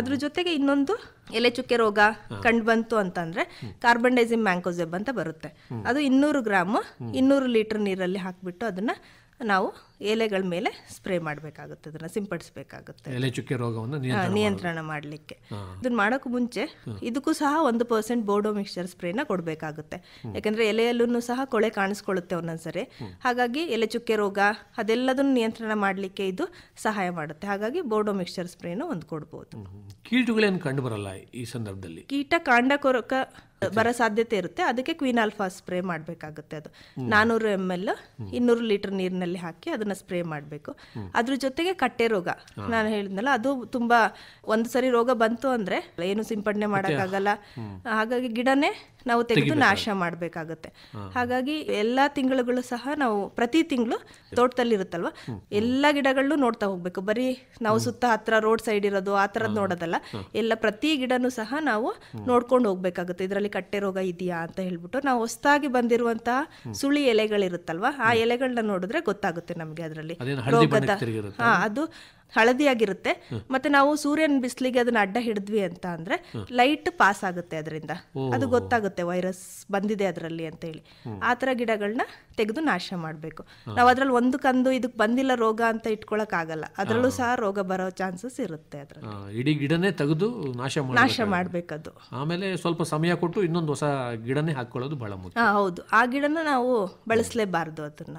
ಅದ್ರ ಜೊತೆಗೆ ಇನ್ನೊಂದು ಎಲೆ ಚುಕ್ಕೆ ರೋಗ ಕಂಡು ಬಂತು ಅಂತಂದ್ರೆ ಕಾರ್ಬನ್ಡೈಸಿಮ್ ಮ್ಯಾಂಕೋಸೆಬ್ ಅಂತ ಬರುತ್ತೆ. ಅದು 200 ಗ್ರಾಮ್ 200 ಲೀಟರ್ ನೀರಲ್ಲಿ ಹಾಕ್ಬಿಟ್ಟು ಅದನ್ನ ನಾವು ಎಲೆಗಳ ಮೇಲೆ ಸ್ಪ್ರೇ ಮಾಡಬೇಕಾಗುತ್ತೆ, ಅದನ್ನ ಸಿಂಪಡಿಸಬೇಕಾಗುತ್ತೆ ಎಲೆ ಚುಕ್ಕೆ ರೋಗವನ್ನು ನಿಯಂತ್ರಣ ಮಾಡಲಿಕ್ಕೆ. ಇದನ್ನ ಮಾಡೋಕ್ಕೂ ಮುಂಚೆ ಇದಕ್ಕೂ ಸಹ 1% ಬೋರ್ಡೋ ಮಿಕ್ಸ್ಚರ್ ಸ್ಪ್ರೇನ ಕೊಡಬೇಕಾಗುತ್ತೆ. ಯಾಕಂದ್ರೆ ಎಲೆಯಲ್ಲೂ ಸಹ ಕೊಳೆ ಕಾಣಿಸ್ಕೊಳ್ಳುತ್ತೆ ಒಂದೊಂದ್ಸರಿ. ಹಾಗಾಗಿ ಎಲೆ ಚುಕ್ಕೆ ರೋಗ ಅದೆಲ್ಲದನ್ನು ನಿಯಂತ್ರಣ ಮಾಡಲಿಕ್ಕೆ ಇದು ಸಹಾಯ ಮಾಡುತ್ತೆ. ಹಾಗಾಗಿ ಬೋರ್ಡೋ ಮಿಕ್ಸ್ಚರ್ ಸ್ಪ್ರೇನು ಒಂದು ಕೊಡ್ಬೋದು. ಕೀಟಗಳೇನು ಕಂಡು ಬರಲ್ಲ ಈ ಸಂದರ್ಭದಲ್ಲಿ? ಕೀಟ ಕಾಂಡ ಕೊರಕ ಬರೋ ಸಾಧ್ಯತೆ ಇರುತ್ತೆ. ಅದಕ್ಕೆ ಕ್ವೀನ್ ಆಲ್ಫಾ ಸ್ಪ್ರೇ ಮಾಡಬೇಕಾಗುತ್ತೆ. ಅದು 400 ml 200 ಲೀಟರ್ ನೀರಿನಲ್ಲಿ ಹಾಕಿ ಅದನ್ನ ಸ್ಪ್ರೇ ಮಾಡಬೇಕು. ಅದ್ರ ಜೊತೆಗೆ ಕಟ್ಟೆ ರೋಗ ನಾನು ಹೇಳಿದ್ನಲ್ಲ, ಅದು ತುಂಬಾ ಒಂದು ಸರಿ ರೋಗ ಬಂತು ಅಂದ್ರೆ ಏನು ಸಿಂಪಡಣೆ ಮಾಡೋಕ್ಕಾಗಲ್ಲ. ಹಾಗಾಗಿ ಗಿಡನೇ ನಾವು ತೆಗೆದು ನಾಶ ಮಾಡಬೇಕಾಗುತ್ತೆ. ಹಾಗಾಗಿ ಎಲ್ಲಾ ತಿಂಗಳುಗಳು ಸಹ ನಾವು ಪ್ರತಿ ತಿಂಗಳು ತೋಟದಲ್ಲಿ ಇರುತ್ತಲ್ವ ಎಲ್ಲ ಗಿಡಗಳನ್ನೂ ನೋಡ್ತಾ ಹೋಗ್ಬೇಕು. ಬರೀ ನಾವು ಸುತ್ತ ಹತ್ರ ರೋಡ್ ಸೈಡ್ ಇರೋದು ಆ ಥರದ್ದು ನೋಡೋದಲ್ಲ, ಎಲ್ಲ ಪ್ರತಿ ಗಿಡನೂ ಸಹ ನಾವು ನೋಡ್ಕೊಂಡು ಹೋಗ್ಬೇಕಾಗುತ್ತೆ. ಇದರಲ್ಲಿ ಕಟ್ಟೆ ರೋಗ ಇದೆಯಾ ಅಂತ ಹೇಳ್ಬಿಟ್ಟು ನಾವು ಹೊಸದಾಗಿ ಬಂದಿರುವಂತಹ ಸುಳಿ ಎಲೆಗಳಿರುತ್ತಲ್ವಾ, ಆ ಎಲೆಗಳನ್ನ ನೋಡಿದ್ರೆ ಗೊತ್ತಾಗುತ್ತೆ ನಮ್ಗೆ ಅದರಲ್ಲಿ ರೋಗದ. ಅದು ಹಳದಿಯಾಗಿರುತ್ತೆ. ಮತ್ತೆ ನಾವು ಸೂರ್ಯನ ಬಿಸಿಲಿಗೆ ಅದನ್ನ ಅಡ್ಡ ಹಿಡಿದ್ವಿ ಅಂತ ಅಂದ್ರೆ ಲೈಟ್ ಪಾಸ್ ಆಗುತ್ತೆ, ಅದರಿಂದ ಅದು ಗೊತ್ತಾಗುತ್ತೆ ವೈರಸ್ ಬಂದಿದೆ ಅದರಲ್ಲಿ ಅಂತ ಹೇಳಿ. ಆ ಥರ ಗಿಡಗಳನ್ನ ತೆಗೆದು ನಾಶ ಮಾಡಬೇಕು. ನಾವು ಅದ್ರಲ್ಲಿ ಒಂದು ಕಂದು ಇದಕ್ಕೆ ಬಂದಿಲ್ಲ ರೋಗ ಅಂತ ಇಟ್ಕೊಳಕ್ ಆಗಲ್ಲ, ಅದರಲ್ಲೂ ಸಹ ರೋಗ ಬರೋ ಚಾನ್ಸಸ್ ಇರುತ್ತೆ. ಅದ್ರಲ್ಲಿ ಇಡೀ ಗಿಡನೇ ತೆಗೆದು ನಾಶ ಮಾಡ್ಬೇಕದು. ಆಮೇಲೆ ಸ್ವಲ್ಪ ಸಮಯ ಕೊಟ್ಟು ಇನ್ನೊಂದು ಹೊಸ ಗಿಡನೇ ಹಾಕೊಳ್ಳೋದು ಬಹಳ ಮುಖ್ಯ. ಹೌದು, ಆ ಗಿಡನ ನಾವು ಬಳಸಲೇಬಾರ್ದು ಅದನ್ನ.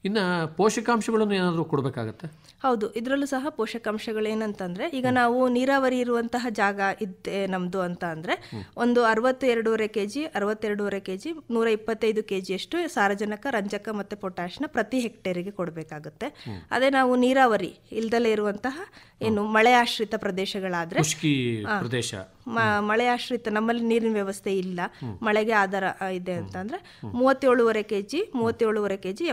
ಇನ್ನು ಪೋಷಕಾಂಶಗಳನ್ನು ಏನಾದರೂ ಕೊಡಬೇಕಾಗತ್ತೆ? ಹೌದು, ಇದರಲ್ಲೂ ಸಹ ಪೋಷಕಾಂಶಗಳೇನಂತಂದ್ರೆ, ಈಗ ನಾವು ನೀರಾವರಿ ಇರುವಂತಹ ಜಾಗ ಇದ್ದೆ ನಮ್ದು ಅಂತ ಅಂದ್ರೆ ಒಂದು 62.5 kg 125 kg ಸಾರಜನಕ, ರಂಜಕ ಮತ್ತೆ ಪೊಟ್ಯಾಶ್ನ ಪ್ರತಿ ಹೆಕ್ಟೇರಿಗೆ ಕೊಡಬೇಕಾಗುತ್ತೆ. ಅದೇ ನಾವು ನೀರಾವರಿ ಇಲ್ದಲೇ ಇರುವಂತಹ ಏನು ಮಳೆ ಆಶ್ರಿತ ಪ್ರದೇಶಗಳಾದ್ರೆ, ಪ್ರದೇಶ ಮಳೆ ಆಶ್ರಿತ ನಮ್ಮಲ್ಲಿ ನೀರಿನ ವ್ಯವಸ್ಥೆ ಇಲ್ಲ, ಮಳೆಗೆ ಆಧಾರ ಇದೆ ಅಂತಂದ್ರೆ 37.5 kg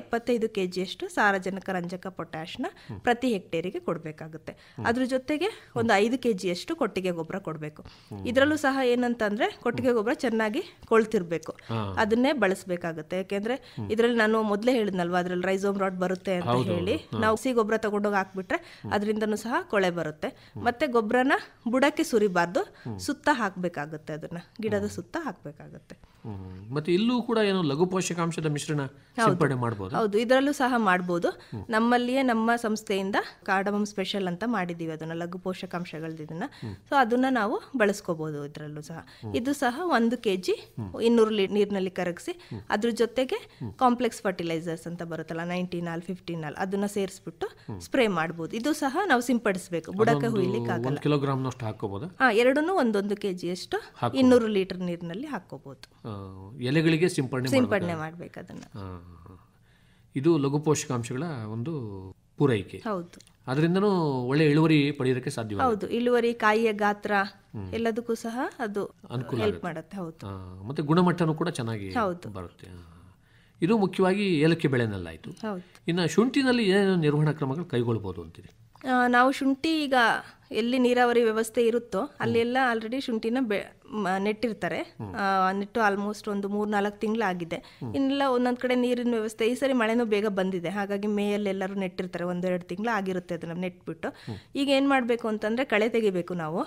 75 kg ಸಾರಜನಕ, ರಂಜಕ, ಪೊಟ್ಯಾಶ್ನ ಪ್ರತಿ ಹೆಕ್ಟೇರಿಗೆ ಕೊಡಬೇಕಾಗುತ್ತೆ. ಅದ್ರ ಜೊತೆಗೆ ಒಂದು 5 kg ಕೊಟ್ಟಿಗೆ ಗೊಬ್ಬರ ಕೊಡಬೇಕು. ಇದರಲ್ಲೂ ಸಹ ಏನಂತಂದ್ರೆ ಕೊಟ್ಟಿಗೆ ಗೊಬ್ಬರ ಚೆನ್ನಾಗಿ ಕೊಳ್ತಿರ್ಬೇಕು, ಅದನ್ನೇ ಬಳಸಬೇಕಾಗುತ್ತೆ. ಯಾಕೆಂದ್ರೆ ಇದರಲ್ಲಿ ನಾನು ಮೊದಲೇ ಹೇಳಿದ್ನಲ್ವಾ, ಅದ್ರಲ್ಲಿ ರೈಸೋಮ್ ರಾಡ್ ಬರುತ್ತೆ ಅಂತ ಹೇಳಿ, ನಾವು ಸಿ ಗೊಬ್ಬರ ತಗೊಂಡೋಗಿ ಹಾಕ್ಬಿಟ್ರೆ ಅದರಿಂದನೂ ಸಹ ಕೊಳೆ ಬರುತ್ತೆ. ಮತ್ತೆ ಗೊಬ್ಬರನ ಬುಡಕ್ಕೆ ಸುರಿಬಾರ್ದು, ಸುತ್ತ ಹಾಕ್ಬೇಕಾಗುತ್ತೆ, ಅದನ್ನ ಗಿಡದ ಸುತ್ತ ಹಾಕ್ಬೇಕಾಗುತ್ತೆ. ಮತ್ತೆ ಇಲ್ಲೂ ಕೂಡ ಏನೋ ಲಘು ಪೋಷಕಾಂಶದ ಮಿಶ್ರಣ ಸಿಂಪಡಣೆ ಮಾಡಬಹುದು. ಹೌದು, ಇದರಲ್ಲೂ ಸಹ ಮಾಡಬಹುದು. ನಮ್ಮಲ್ಲಿಯೇ ನಮ್ಮ ಸಂಸ್ಥೆಯಿಂದ ಕಾರ್ಡಮಮ್ ಸ್ಪೆಷಲ್ ಅಂತ ಮಾಡಿದೀವಿ, ಅದನ್ನ ಲಘು ಪೋಷಕಾಂಶಗಳನ್ನ. ಸೊ ಅದನ್ನ ನಾವು ಬಳಸ್ಕೋಬಹುದು ಇದರಲ್ಲೂ ಸಹ. ಇದು ಸಹ 1 kg 200 ನೀರಿನಲ್ಲಿ ಕರಗಿಸಿ ಅದ್ರ ಜೊತೆಗೆ ಕಾಂಪ್ಲೆಕ್ಸ್ ಫರ್ಟಿಲೈಸರ್ಸ್ ಅಂತ ಬರುತ್ತಲ್ಲ, 19 15 ಅದನ್ನ ಸೇರಿಸ್ಬಿಟ್ಟು ಸ್ಪ್ರೇ ಮಾಡಬಹುದು. ಇದು ಸಹ ನಾವು ಸಿಂಪಡಿಸಬೇಕು, ಬುಡಕ್ಕೆ ಹುಯ್ಲಿಕ್ಕೆ ಆಗಲ್ಲ. 1 ಕಿಲೋಗ್ರಾಮ್ನಷ್ಟು ಹಾಕೋಬಹುದು. ಎರಡನ್ನೂ 1 kg 200 ಲೀಟರ್ ನೀರಿನಲ್ಲಿ ಹಾಕೋಬಹುದು. ಎಲೆಗಳಿಗೆ ಸಿಂಪಡಣೆ ಮಾಡ್ಬೇಕು ಅದನ್ನ. ಇದು ಲಘು ಪೋಷಕಾಂಶಗಳ ಒಂದು ಪೂರೈಕೆ. ಹೌದು, ಅದರಿಂದನೂ ಒಳ್ಳೆ ಇಳುವರಿ ಪಡೆಯೋದಕ್ಕೆ ಸಾಧ್ಯ. ಹೌದು, ಇಳುವರಿ, ಕಾಯಿಯ ಗಾತ್ರ ಎಲ್ಲದಕ್ಕೂ ಸಹ ಅದು ಹೆಲ್ಪ್ ಮಾಡುತ್ತೆ. ಹೌದು, ಮತ್ತೆ ಗುಣಮಟ್ಟನೂ ಕೂಡ ಚೆನ್ನಾಗಿ ಬರುತ್ತೆ. ಇದು ಮುಖ್ಯವಾಗಿ ಏಲಕ್ಕಿ ಬೆಳೆನಲ್ಲಾಯ್ತು. ಇನ್ನು ಶುಂಠಿನಲ್ಲಿ ಏನೇನು ನಿರ್ವಹಣಾ ಕ್ರಮಗಳು ಕೈಗೊಳ್ಳಬಹುದು ಅಂತೀರಿ? ನಾವು ಶುಂಠಿ ಈಗ ಎಲ್ಲಿ ನೀರಾವರಿ ವ್ಯವಸ್ಥೆ ಇರುತ್ತೋ ಅಲ್ಲೆಲ್ಲ ಆಲ್ರೆಡಿ ಶುಂಠಿನ ನೆಟ್ಟಿರ್ತಾರೆ. ನೆಟ್ಟು ಆಲ್ಮೋಸ್ಟ್ ಒಂದು 3-4 ತಿಂಗಳಾಗಿದೆ. ಇನ್ನೆಲ್ಲ ಒಂದೊಂದು ಕಡೆ ನೀರಿನ ವ್ಯವಸ್ಥೆ, ಈ ಸರಿ ಮಳೆನೂ ಬೇಗ ಬಂದಿದೆ, ಹಾಗಾಗಿ ಮೇಯಲ್ಲಿ ಎಲ್ಲರೂ ನೆಟ್ಟಿರ್ತಾರೆ. 1-2 ತಿಂಗಳು ಆಗಿರುತ್ತೆ ಅದನ್ನ ನೆಟ್ಬಿಟ್ಟು. ಈಗ ಏನ್ ಮಾಡಬೇಕು ಅಂತಂದ್ರೆ ಕಳೆ ತೆಗಿಬೇಕು. ನಾವು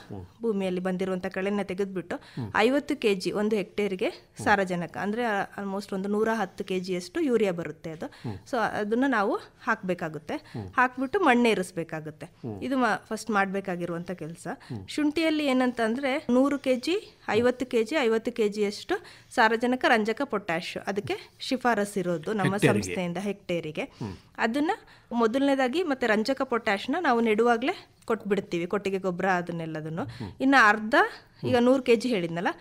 ಭೂಮಿಯಲ್ಲಿ ಬಂದಿರುವಂಥ ಕಳೆನ ತೆಗೆದ್ಬಿಟ್ಟು 50 kg 1 ಹೆಕ್ಟೇರಿಗೆ ಸಾರಜನಕ ಅಂದ್ರೆ ಆಲ್ಮೋಸ್ಟ್ ಒಂದು 110 kg ಯೂರಿಯಾ ಬರುತ್ತೆ ಅದು. ಸೊ ಅದನ್ನ ನಾವು ಹಾಕ್ಬೇಕಾಗುತ್ತೆ. ಹಾಕ್ಬಿಟ್ಟು ಮಣ್ಣೇರಿಸ್ಬೇಕಾಗುತ್ತೆ. ಇದು ಫಸ್ಟ್ ಮಾಡ್ಬೇಕಾಗಿರುವಂತ ಕೆಲಸ. ಶುಂಠಿಯಲ್ಲಿ ಏನಂತಂದ್ರೆ 100 kg 50 kg ಸಾರಜನಕ, ರಂಜಕ, ಪೊಟ್ಯಾಶ್ ಅದಕ್ಕೆ ಶಿಫಾರಸ್ ಇರೋದು ನಮ್ಮ ಸಂಸ್ಥೆಯಿಂದ ಹೆಕ್ಟೇರಿಗೆ. ಅದನ್ನ ಮೊದಲನೇದಾಗಿ ಮತ್ತೆ ರಂಜಕ, ಪೊಟ್ಯಾಶ್ನ ನಾವು ನೆಡುವಾಗ್ಲೇ ಕೊಟ್ಬಿಡ್ತೀವಿ, ಕೊಟ್ಟಿಗೆ ಗೊಬ್ಬರ ಅದನ್ನೆಲ್ಲದನ್ನು. ಇನ್ನು ಅರ್ಧ, ಈಗ 100 kg ಹೇಳಿದ್ನಲ್ಲ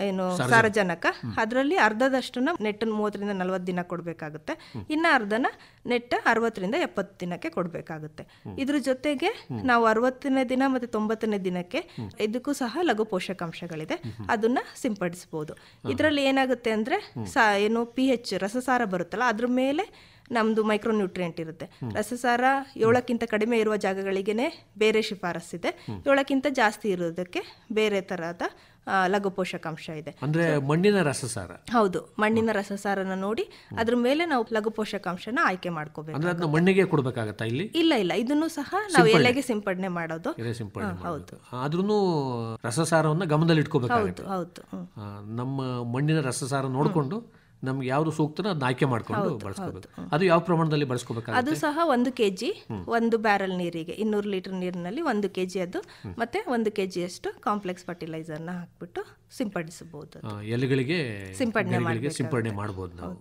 ಏನು ಸಾರಜನಕ, ಅದರಲ್ಲಿ ಅರ್ಧದಷ್ಟನ್ನ ನೆಟ್ 30-40 ದಿನ ಕೊಡ್ಬೇಕಾಗುತ್ತೆ. ಇನ್ನು ಅರ್ಧನ ನೆಟ್ 60-70 ದಿನಕ್ಕೆ ಕೊಡ್ಬೇಕಾಗುತ್ತೆ. ಇದ್ರ ಜೊತೆಗೆ ನಾವು 60ನೇ ದಿನ ಮತ್ತೆ 90ನೇ ದಿನಕ್ಕೆ ಇದಕ್ಕೂ ಸಹ ಲಘು ಪೋಷಕಾಂಶಗಳಿದೆ, ಅದನ್ನ ಸಿಂಪಡಿಸಬಹುದು. ಇದರಲ್ಲಿ ಏನಾಗುತ್ತೆ ಅಂದ್ರೆ ಏನು pH ರಸಸಾರ ಬರುತ್ತಲ್ಲ, ಅದ್ರ ಮೇಲೆ ನಮ್ದು ಮೈಕ್ರೋ ನ್ಯೂಟ್ರಿಯೆಂಟ್ ಇರುತ್ತೆ. ರಸಸಾರ 7ಕ್ಕಿಂತ ಕಡಿಮೆ ಇರುವ ಜಾಗಗಳಿಗೇನೆ ಬೇರೆ ಶಿಫಾರಸ್ಸಿದೆ, 7ಕ್ಕಿಂತ ಜಾಸ್ತಿ ಇರೋದಕ್ಕೆ ಬೇರೆ ತರಹದ ಲಘು ಪೋಷಕಾಂಶ ಇದೆ. ಅಂದ್ರೆ ಮಣ್ಣಿನ ರಸಸಾರ. ಹೌದು, ಮಣ್ಣಿನ ರಸಸಾರನ ನೋಡಿ ಅದ್ರ ಮೇಲೆ ನಾವು ಲಘು ಪೋಷಕಾಂಶನ ಆಯ್ಕೆ ಮಾಡ್ಕೋಬೇಕು. ಮಣ್ಣಿಗೆ ಕೊಡ್ಬೇಕಾಗತ್ತಾ ಇಲ್ಲಿ? ಇಲ್ಲ, ಇದನ್ನು ಸಹ ನಾವು ಎಲೆಗೆ ಸಿಂಪಡಣೆ ಮಾಡೋದು. ಹೌದು, ಆದ್ರೂ ರಸಸಾರವನ್ನ ಗಮನದಲ್ಲಿ ಇಟ್ಕೋಬೇಕಾಗುತ್ತೆ. ಹೌದು, ನಮ್ಮ ಮಣ್ಣಿನ ರಸಸಾರ ನೋಡ್ಕೊಂಡು ನಮ್ಗೆ ಯಾವುದು ಸೂಕ್ತನ ಅದನ್ನ ಆಯ್ಕೆ ಮಾಡ್ಕೊಂಡು ಬಳಸ್ಕೋಬೇಕು. ಅದು ಯಾವ ಪ್ರಮಾಣದಲ್ಲಿ ಬಳಸ್ಕೋಬೇಕಾಗುತ್ತೆ? ಅದು ಸಹ 1 kg 1 ಬ್ಯಾರಲ್ ನೀರಿಗೆ 200 ಲೀಟರ್ ನೀರಿನಲ್ಲಿ 1 kg ಅದು ಮತ್ತೆ 1 kg ಅಷ್ಟು ಕಾಂಪ್ಲೆಕ್ಸ್ ಫರ್ಟಿಲೈಸರ್ನ ಹಾಕ್ಬಿಟ್ಟು ಸಿಂಪಡಿಸಬಹುದು. ಎಲೆಗಳಿಗೆ ಸಿಂಪಡಣೆ ಮಾಡಬಹುದು ನಾವು.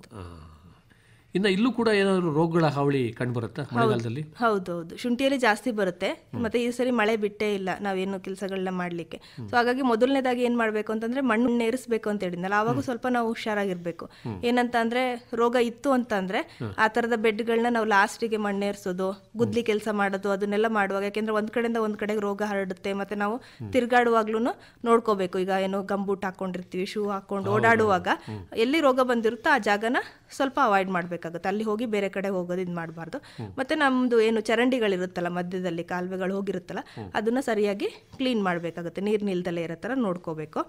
ಇನ್ನು ಇಲ್ಲೂ ಕೂಡ ಏನಾದರೂ ರೋಗಗಳ ಹಾವಳಿ ಕಂಡು ಬರುತ್ತಾ ಮಳೆಗಾಲದಲ್ಲಿ? ಹೌದೌದು, ಶುಂಠಿಯಲ್ಲಿ ಜಾಸ್ತಿ ಬರುತ್ತೆ. ಮತ್ತೆ ಈ ಸರಿ ಮಳೆ ಬಿಟ್ಟೇ ಇಲ್ಲ ನಾವೇನು ಕೆಲಸಗಳನ್ನ ಮಾಡ್ಲಿಕ್ಕೆ. ಸೊ ಹಾಗಾಗಿ ಮೊದಲನೇದಾಗಿ ಏನ್ ಮಾಡ್ಬೇಕು ಅಂತಂದ್ರೆ ಮಣ್ಣು ಏರಿಸಬೇಕು ಅಂತ ಹೇಳಿದ್ನಲ್ಲ, ಆವಾಗ ಸ್ವಲ್ಪ ನಾವು ಹುಷಾರಾಗಿರ್ಬೇಕು. ಏನಂತ ಅಂದ್ರೆ ರೋಗ ಇತ್ತು ಅಂತಂದ್ರೆ ಆ ತರದ ಬೆಡ್ಗಳನ್ನ ನಾವು ಲಾಸ್ಟಿಗೆ ಮಣ್ಣೇರ್ಸೋದು, ಗುದ್ಲಿ ಕೆಲಸ ಮಾಡೋದು ಅದನ್ನೆಲ್ಲ ಮಾಡುವಾಗ, ಯಾಕೆಂದ್ರೆ ಒಂದ್ ಕಡೆಯಿಂದ ಒಂದ್ ಕಡೆಗೆ ರೋಗ ಹರಡುತ್ತೆ. ಮತ್ತೆ ನಾವು ತಿರ್ಗಾಡುವಾಗ್ಲೂ ನೋಡ್ಕೋಬೇಕು. ಈಗ ಏನು ಗಂಬೂಟ್ ಹಾಕೊಂಡಿರ್ತೀವಿ, ಶೂ ಹಾಕೊಂಡು ಓಡಾಡುವಾಗ ಎಲ್ಲಿ ರೋಗ ಬಂದಿರುತ್ತೋ ಆ ಜಾಗನ ಸ್ವಲ್ಪ ಅವಾಯ್ಡ್ ಮಾಡ್ಬೇಕಾಗುತ್ತೆ. ಅಲ್ಲಿ ಹೋಗಿ ಬೇರೆ ಕಡೆ ಹೋಗೋದು ಇದು ಮಾಡಬಾರ್ದು. ಮತ್ತೆ ನಮ್ದು ಏನು ಚರಂಡಿಗಳಿರುತ್ತಲ್ಲ ಮಧ್ಯದಲ್ಲಿ ಕಾಲುವೆಗಳು ಹೋಗಿರುತ್ತಲ್ಲ ಅದನ್ನ ಸರಿಯಾಗಿ ಕ್ಲೀನ್ ಮಾಡಬೇಕಾಗುತ್ತೆ, ನೀರು ನಿಲ್ದಲೇ ಇರೋ ಥರ ನೋಡ್ಕೋಬೇಕು.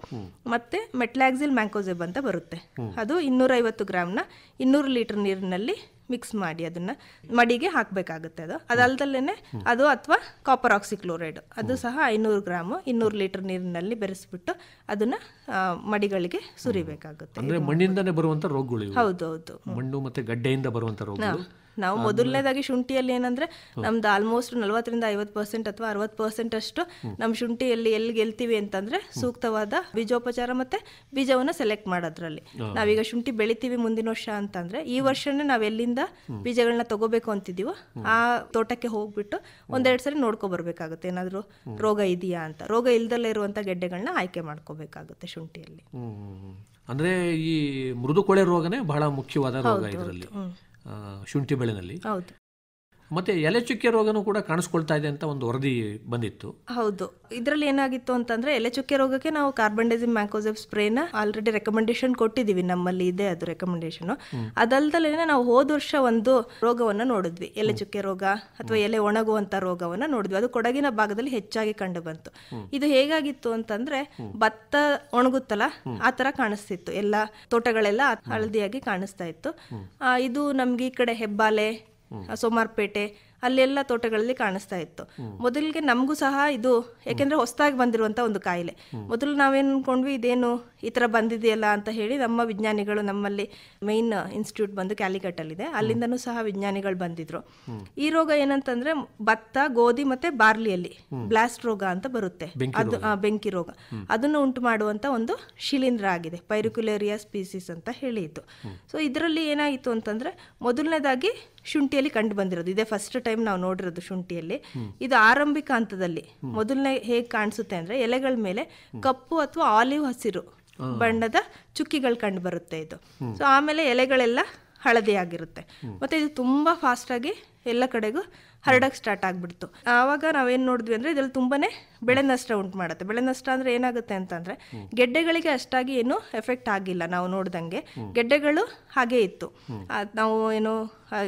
ಮತ್ತೆ ಮೆಟ್ಲಾಕ್ಸಿಲ್ ಮ್ಯಾಂಕೋಸೆಬ್ ಅಂತ ಬರುತ್ತೆ, ಅದು 250 ಗ್ರಾಮ್ನ 200 ಲೀಟರ್ ನೀರಿನಲ್ಲಿ ಮಿಕ್ಸ್ ಮಾಡಿ ಅದನ್ನ ಮಡಿಗೆ ಹಾಕಬೇಕಾಗುತ್ತೆ. ಅದಲ್ದಲ್ಲೇ ಅದು ಅಥವಾ ಕಾಪರ್ ಆಕ್ಸಿಕ್ಲೋರೈಡ್ ಅದು ಸಹ 500 ಗ್ರಾಮ್ 200 ಲೀಟರ್ ನೀರಿನಲ್ಲಿ ಬೆರೆಸ್ಬಿಟ್ಟು ಅದನ್ನ ಮಡಿಗಳಿಗೆ ಸುರಿಬೇಕಾಗುತ್ತೆ. ಅಂದ್ರೆ ಮಣ್ಣಿಂದನೇ ಬರುವಂತ ರೋಗಗಳು. ಹೌದೌದು, ಮಣ್ಣು ಮತ್ತೆ ಗಡ್ಡೆಯಿಂದ ಬರುವಂತ ರೋಗಗಳು. ನಾವು ಮೊದಲನೇದಾಗಿ ಶುಂಠಿಯಲ್ಲಿ ಏನಂದ್ರೆ ನಮ್ದು ಆಲ್ಮೋಸ್ಟ್ 40-50% ಅಥವಾ 60% ಅಷ್ಟು ನಮ್ಮ ಶುಂಠಿಯಲ್ಲಿ ಎಲ್ಲಿ ಗೆಲ್ತೀವಿ ಅಂತಂದ್ರೆ ಸೂಕ್ತವಾದ ಬೀಜೋಪಚಾರ ಮತ್ತೆ ಬೀಜವನ್ನ ಸೆಲೆಕ್ಟ್ ಮಾಡೋದ್ರಲ್ಲಿ. ನಾವೀಗ ಶುಂಠಿ ಬೆಳಿತೀವಿ ಮುಂದಿನ ವರ್ಷ ಅಂತಂದ್ರೆ ಈ ವರ್ಷನೇ ನಾವ್ ಎಲ್ಲಿಂದ ಬೀಜಗಳನ್ನ ತಗೋಬೇಕು ಅಂತಿದೀವೋ ಆ ತೋಟಕ್ಕೆ ಹೋಗ್ಬಿಟ್ಟು 1-2 ಸರಿ ನೋಡ್ಕೊ ಬರ್ಬೇಕಾಗುತ್ತೆ, ಏನಾದ್ರು ರೋಗ ಇದೆಯಾ ಅಂತ. ರೋಗ ಇಲ್ದಲ್ಲೇ ಇರುವಂತ ಗೆಡ್ಡೆಗಳನ್ನ ಆಯ್ಕೆ ಮಾಡ್ಕೋಬೇಕಾಗುತ್ತೆ ಶುಂಠಿಯಲ್ಲಿ. ಅಂದ್ರೆ ಈ ಮೃದು ಕೊಳೆ ರೋಗನೇ ಬಹಳ ಮುಖ್ಯವಾದ ರೋಗ ಇದರಲ್ಲಿ ಶುಂಠಿ ಬೆಳೆನಲ್ಲಿ. ಹೌದು. ಮತ್ತೆ ಎಲೆ ಚುಕ್ಕೆ ರೋಗನೂ ಕೂಡ ಕಾಣಿಸ್ಕೊಳ್ತಾ ಇದೆ ಅಂತ ಒಂದು ವರದಿ ಬಂದಿತ್ತು. ಹೌದು, ಇದರಲ್ಲಿ ಏನಾಗಿತ್ತು ಅಂತಂದ್ರೆ ಎಲೆ ಚುಕ್ಕೆ ರೋಗಕ್ಕೆ ನಾವು ಕಾರ್ಬನ್ಡೈಸಿಮ್ ಮ್ಯಾಂಕೋಸೆಬ್ ಸ್ಪ್ರೇನ ಆಲ್ರೆಡಿ ರೆಕಮೆಂಡೇಶನ್ ಕೊಟ್ಟಿದ್ದೀವಿ, ನಮ್ಮಲ್ಲಿ ಇದೆ ಅದು ರೆಕಮೆಂಡೇಶನ್. ಅದಲ್ದಲೇ ನಾವು ಹೋದ ವರ್ಷ ಒಂದು ರೋಗವನ್ನ ನೋಡಿದ್ವಿ, ಎಲೆ ಚುಕ್ಕೆ ರೋಗ ಅಥವಾ ಎಲೆ ಒಣಗುವಂತ ರೋಗವನ್ನ ನೋಡಿದ್ವಿ. ಅದು ಕೊಡಗಿನ ಭಾಗದಲ್ಲಿ ಹೆಚ್ಚಾಗಿ ಕಂಡು ಬಂತು. ಇದು ಹೇಗಾಗಿತ್ತು ಅಂತಂದ್ರೆ ಭತ್ತ ಒಣಗುತ್ತಲ್ಲ ಆ ತರ ಕಾಣಿಸ್ತಿತ್ತು, ಎಲ್ಲ ತೋಟಗಳೆಲ್ಲ ಹಳದಿಯಾಗಿ ಕಾಣಿಸ್ತಾ ಇತ್ತು. ಇದು ನಮ್ಗೆ ಈ ಕಡೆ ಹೆಬ್ಬಾಲೆ ಸೋಮಾರ್ಪೇಟೆ ಅಲ್ಲೆಲ್ಲ ತೋಟಗಳಲ್ಲಿ ಕಾಣಿಸ್ತಾ ಇತ್ತು. ಮೊದಲಿಗೆ ನಮಗೂ ಸಹ ಇದು ಯಾಕೆಂದ್ರೆ ಹೊಸದಾಗಿ ಬಂದಿರುವಂತ ಒಂದು ಕಾಯಿಲೆ. ಮೊದಲು ನಾವೇನ್ ಅನ್ಕೊಂಡ್ವಿ ಇದೇನು ಈ ತರ ಬಂದಿದೆಯಲ್ಲ ಅಂತ ಹೇಳಿ ನಮ್ಮ ವಿಜ್ಞಾನಿಗಳು, ನಮ್ಮಲ್ಲಿ ಮೈನ್ ಇನ್ಸ್ಟಿಟ್ಯೂಟ್ ಬಂದು ಕ್ಯಾಲಿಕಟ್ಟಲ್ಲಿದೆ, ಅಲ್ಲಿಂದನೂ ಸಹ ವಿಜ್ಞಾನಿಗಳು ಬಂದಿದ್ರು. ಈ ರೋಗ ಏನಂತಂದ್ರೆ ಭತ್ತ, ಗೋಧಿ ಮತ್ತೆ ಬಾರ್ಲಿಯಲ್ಲಿ ಬ್ಲಾಸ್ಟ್ ರೋಗ ಅಂತ ಬರುತ್ತೆ, ಅದು ಬೆಂಕಿ ರೋಗ. ಅದನ್ನು ಉಂಟು ಮಾಡುವಂತ ಒಂದು ಶಿಲೀಂಧ್ರ ಆಗಿದೆ, ಪೈರಿಕ್ಯುಲೇರಿಯಾ ಸ್ಪೀಸಿಸ್ ಅಂತ ಹೇಳಿ ಇತ್ತು. ಸೊ ಇದರಲ್ಲಿ ಏನಾಗಿತ್ತು ಅಂತಂದ್ರೆ ಮೊದಲನೇದಾಗಿ ಶುಂಠಿಯಲ್ಲಿ ಕಂಡು ಬಂದಿರೋದು, ಇದೇ ಫಸ್ಟ್ ಟೈಮ್ ನಾವು ನೋಡಿರೋದು ಶುಂಠಿಯಲ್ಲಿ. ಇದು ಆರಂಭಿಕ ಹಂತದಲ್ಲಿ ಮೊದಲನೇ ಹೇಗೆ ಕಾಣಿಸುತ್ತೆ ಅಂದ್ರೆ ಎಲೆಗಳ ಮೇಲೆ ಕಪ್ಪು ಅಥವಾ ಆಲಿವ್ ಹಸಿರು ಬಣ್ಣದ ಚುಕ್ಕಿಗಳು ಕಂಡು ಬರುತ್ತೆ ಇದು. ಸೊ ಆಮೇಲೆ ಎಲೆಗಳೆಲ್ಲ ಹಳದಿ ಆಗಿರುತ್ತೆ. ಮತ್ತೆ ಇದು ತುಂಬಾ ಫಾಸ್ಟ್ ಆಗಿ ಎಲ್ಲ ಕಡೆಗೂ ಹರಡಕ್ಕೆ ಸ್ಟಾರ್ಟ್ ಆಗ್ಬಿಡ್ತು. ಆವಾಗ ನಾವೇನ್ ನೋಡಿದ್ವಿ ಅಂದ್ರೆ ಇದ್ರಲ್ಲಿ ತುಂಬಾನೇ ಬೆಳೆ ನಷ್ಟ ಉಂಟು ಮಾಡುತ್ತೆ. ಬೆಳೆ ನಷ್ಟ ಅಂದ್ರೆ ಏನಾಗುತ್ತೆ ಅಂತಂದ್ರೆ ಗೆಡ್ಡೆಗಳಿಗೆ ಅಷ್ಟಾಗಿ ಏನು ಎಫೆಕ್ಟ್ ಆಗಿಲ್ಲ, ನಾವು ನೋಡ್ದಂಗೆ ಗೆಡ್ಡೆಗಳು ಹಾಗೆ ಇತ್ತು. ನಾವು ಏನು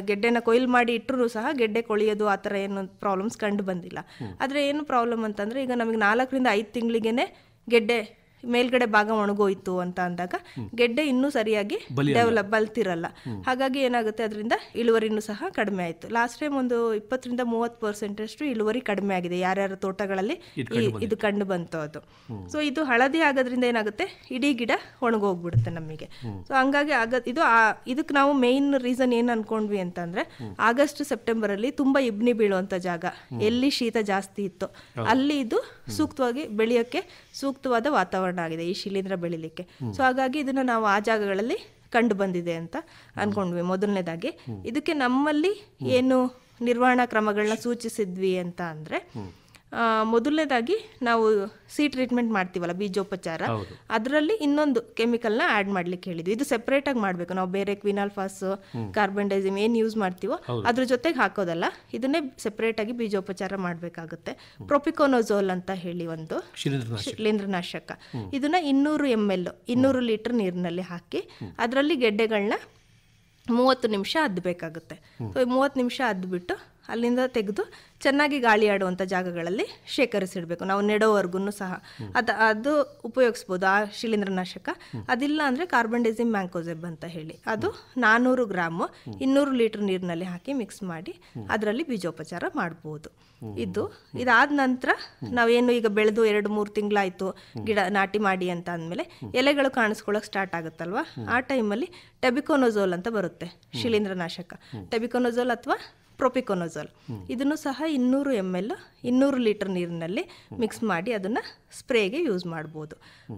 ಗೆಡ್ಡೆನ ಕೊಯ್ಲು ಮಾಡಿ ಇಟ್ಟರು ಸಹ ಗೆಡ್ಡೆ ಕೊಳಿಯೋದು ಆ ಥರ ಏನು ಪ್ರಾಬ್ಲಮ್ಸ್ ಕಂಡು ಬಂದಿಲ್ಲ. ಆದರೆ ಏನು ಪ್ರಾಬ್ಲಮ್ ಅಂತಂದ್ರೆ ಈಗ ನಮಗೆ 4-5 ತಿಂಗಳಿಗೇನೆ ಗೆಡ್ಡೆ ಮೇಲ್ಗಡೆ ಭಾಗ ಒಣಗೋಯ್ತು ಅಂತ ಅಂದಾಗ ಗೆಡ್ಡೆ ಇನ್ನೂ ಸರಿಯಾಗಿ ಬಲ್ತಿರಲ್ಲ. ಹಾಗಾಗಿ ಏನಾಗುತ್ತೆ, ಅದರಿಂದ ಇಳುವರಿನೂ ಸಹ ಕಡಿಮೆ ಆಯ್ತು. ಲಾಸ್ಟ್ ಟೈಮ್ ಒಂದು 20-30% ಅಷ್ಟು ಇಳುವರಿ ಕಡಿಮೆ ಆಗಿದೆ ಯಾರ್ಯಾರ ತೋಟಗಳಲ್ಲಿ ಇದು ಕಂಡು ಬಂತು ಅದು. ಸೊ ಇದು ಹಳದಿ ಆಗೋದ್ರಿಂದ ಏನಾಗುತ್ತೆ, ಇಡೀ ಗಿಡ ಒಣಗೋಗ್ಬಿಡುತ್ತೆ ನಮಗೆ. ಸೊ ಹಂಗಾಗಿ ಇದಕ್ಕೆ ನಾವು ಮೇನ್ ರೀಸನ್ ಏನ್ ಅನ್ಕೊಂಡ್ವಿ ಅಂತಂದ್ರೆ ಆಗಸ್ಟ್ ಸೆಪ್ಟೆಂಬರ್ ಅಲ್ಲಿ ತುಂಬಾ ಇಬ್ನಿ ಬೀಳುವಂತ ಜಾಗ, ಎಲ್ಲಿ ಶೀತ ಜಾಸ್ತಿ ಇತ್ತು ಅಲ್ಲಿ ಇದು ಸೂಕ್ತವಾಗಿ ಬೆಳೆಯೋಕೆ ಸೂಕ್ತವಾದ ವಾತಾವರಣ ಆಗಿದೆ ಈ ಶಿಲೀಂಧ್ರ ಬೆಳಿಲಿಕ್ಕೆ. ಸೊ ಹಾಗಾಗಿ ಇದನ್ನ ನಾವು ಆ ಜಾಗಗಳಲ್ಲಿ ಕಂಡು ಬಂದಿದೆ ಅಂತ ಅನ್ಕೊಂಡ್ವಿ ಮೊದಲನೇದಾಗಿ. ಇದಕ್ಕೆ ನಮ್ಮಲ್ಲಿ ಏನು ನಿರ್ವಹಣಾ ಕ್ರಮಗಳನ್ನ ಸೂಚಿಸಿದ್ವಿ ಅಂತ ಅಂದ್ರೆ ಮೊದಲನೇದಾಗಿ ನಾವು ಟ್ರೀಟ್ಮೆಂಟ್ ಮಾಡ್ತೀವಲ್ಲ ಬೀಜೋಪಚಾರ, ಅದರಲ್ಲಿ ಇನ್ನೊಂದು ಕೆಮಿಕಲ್ನ ಆಡ್ ಮಾಡ್ಲಿಕ್ಕೆ ಹೇಳಿದ್ವಿ. ಇದು ಸೆಪರೇಟ್ ಆಗಿ ಮಾಡ್ಬೇಕು, ನಾವು ಬೇರೆ ಕ್ವಿನಾಲ್ಫಾಸ್ ಕಾರ್ಬನ್ಡೈಸಿಮ್ ಏನ್ ಯೂಸ್ ಮಾಡ್ತೀವೋ ಅದ್ರ ಜೊತೆಗೆ ಹಾಕೋದಲ್ಲ, ಇದನ್ನೇ ಸೆಪರೇಟ್ ಆಗಿ ಬೀಜೋಪಚಾರ ಮಾಡ್ಬೇಕಾಗುತ್ತೆ. ಪ್ರೊಪಿಕೋನೋಜೋಲ್ ಅಂತ ಹೇಳಿ ಒಂದು ಶಿಲೀಂಧ್ರನಾಶಕ, ಇದನ್ನ 200 ml 200 ಲೀಟರ್ ನೀರಿನಲ್ಲಿ ಹಾಕಿ ಅದರಲ್ಲಿ ಗೆಡ್ಡೆಗಳನ್ನ 30 ನಿಮಿಷ ಅದ್ದಬೇಕಾಗುತ್ತೆ. ಸೊ 30 ನಿಮಿಷ ಅದ್ಬಿಟ್ಟು ಅಲ್ಲಿಂದ ತೆಗೆದು ಚೆನ್ನಾಗಿ ಗಾಳಿ ಆಡುವಂಥ ಜಾಗಗಳಲ್ಲಿ ಶೇಖರಿಸಿಡಬೇಕು. ನಾವು ನೆಡೋವರೆಗೂ ಸಹ ಅದು ಉಪಯೋಗಿಸ್ಬೋದು ಆ ಶಿಲೀಂಧ್ರನಾಶಕ. ಅದಿಲ್ಲ ಅಂದರೆ ಕಾರ್ಬನ್ಡೈಸಿಮ್ ಮ್ಯಾಂಕೋಸೆಬ್ ಅಂತ ಹೇಳಿ, ಅದು 400 ಗ್ರಾಮು 200 ಲೀಟರ್ ನೀರಿನಲ್ಲಿ ಹಾಕಿ ಮಿಕ್ಸ್ ಮಾಡಿ ಅದರಲ್ಲಿ ಬೀಜೋಪಚಾರ ಮಾಡ್ಬೋದು. ಇದಾದ ನಂತರ ನಾವೇನು ಈಗ ಬೆಳೆದು 2-3 ತಿಂಗಳಾಯಿತು ಗಿಡ ನಾಟಿ ಮಾಡಿ ಅಂತ ಅಂದಮೇಲೆ ಎಲೆಗಳು ಕಾಣಿಸ್ಕೊಳ್ಳೋಕೆ ಸ್ಟಾರ್ಟ್ ಆಗುತ್ತಲ್ವ, ಆ ಟೈಮಲ್ಲಿ ಟೆಬಿಕೊನೋಜೋಲ್ ಅಂತ ಬರುತ್ತೆ ಶಿಲೀಂಧ್ರನಾಶಕ. ಟೆಬಿಕೊನೋಜೋಲ್ ಅಥವಾ ಪ್ರೊಪಿಕೊನೋಜೋಲ್ ಇದನ್ನು ಸಹ 200 ml 200 ಲೀಟರ್ ನೀರಿನಲ್ಲಿ ಮಿಕ್ಸ್ ಮಾಡಿ ಅದನ್ನು ಸ್ಪ್ರೇಗೆ ಯೂಸ್ ಮಾಡ್ಬೋದು.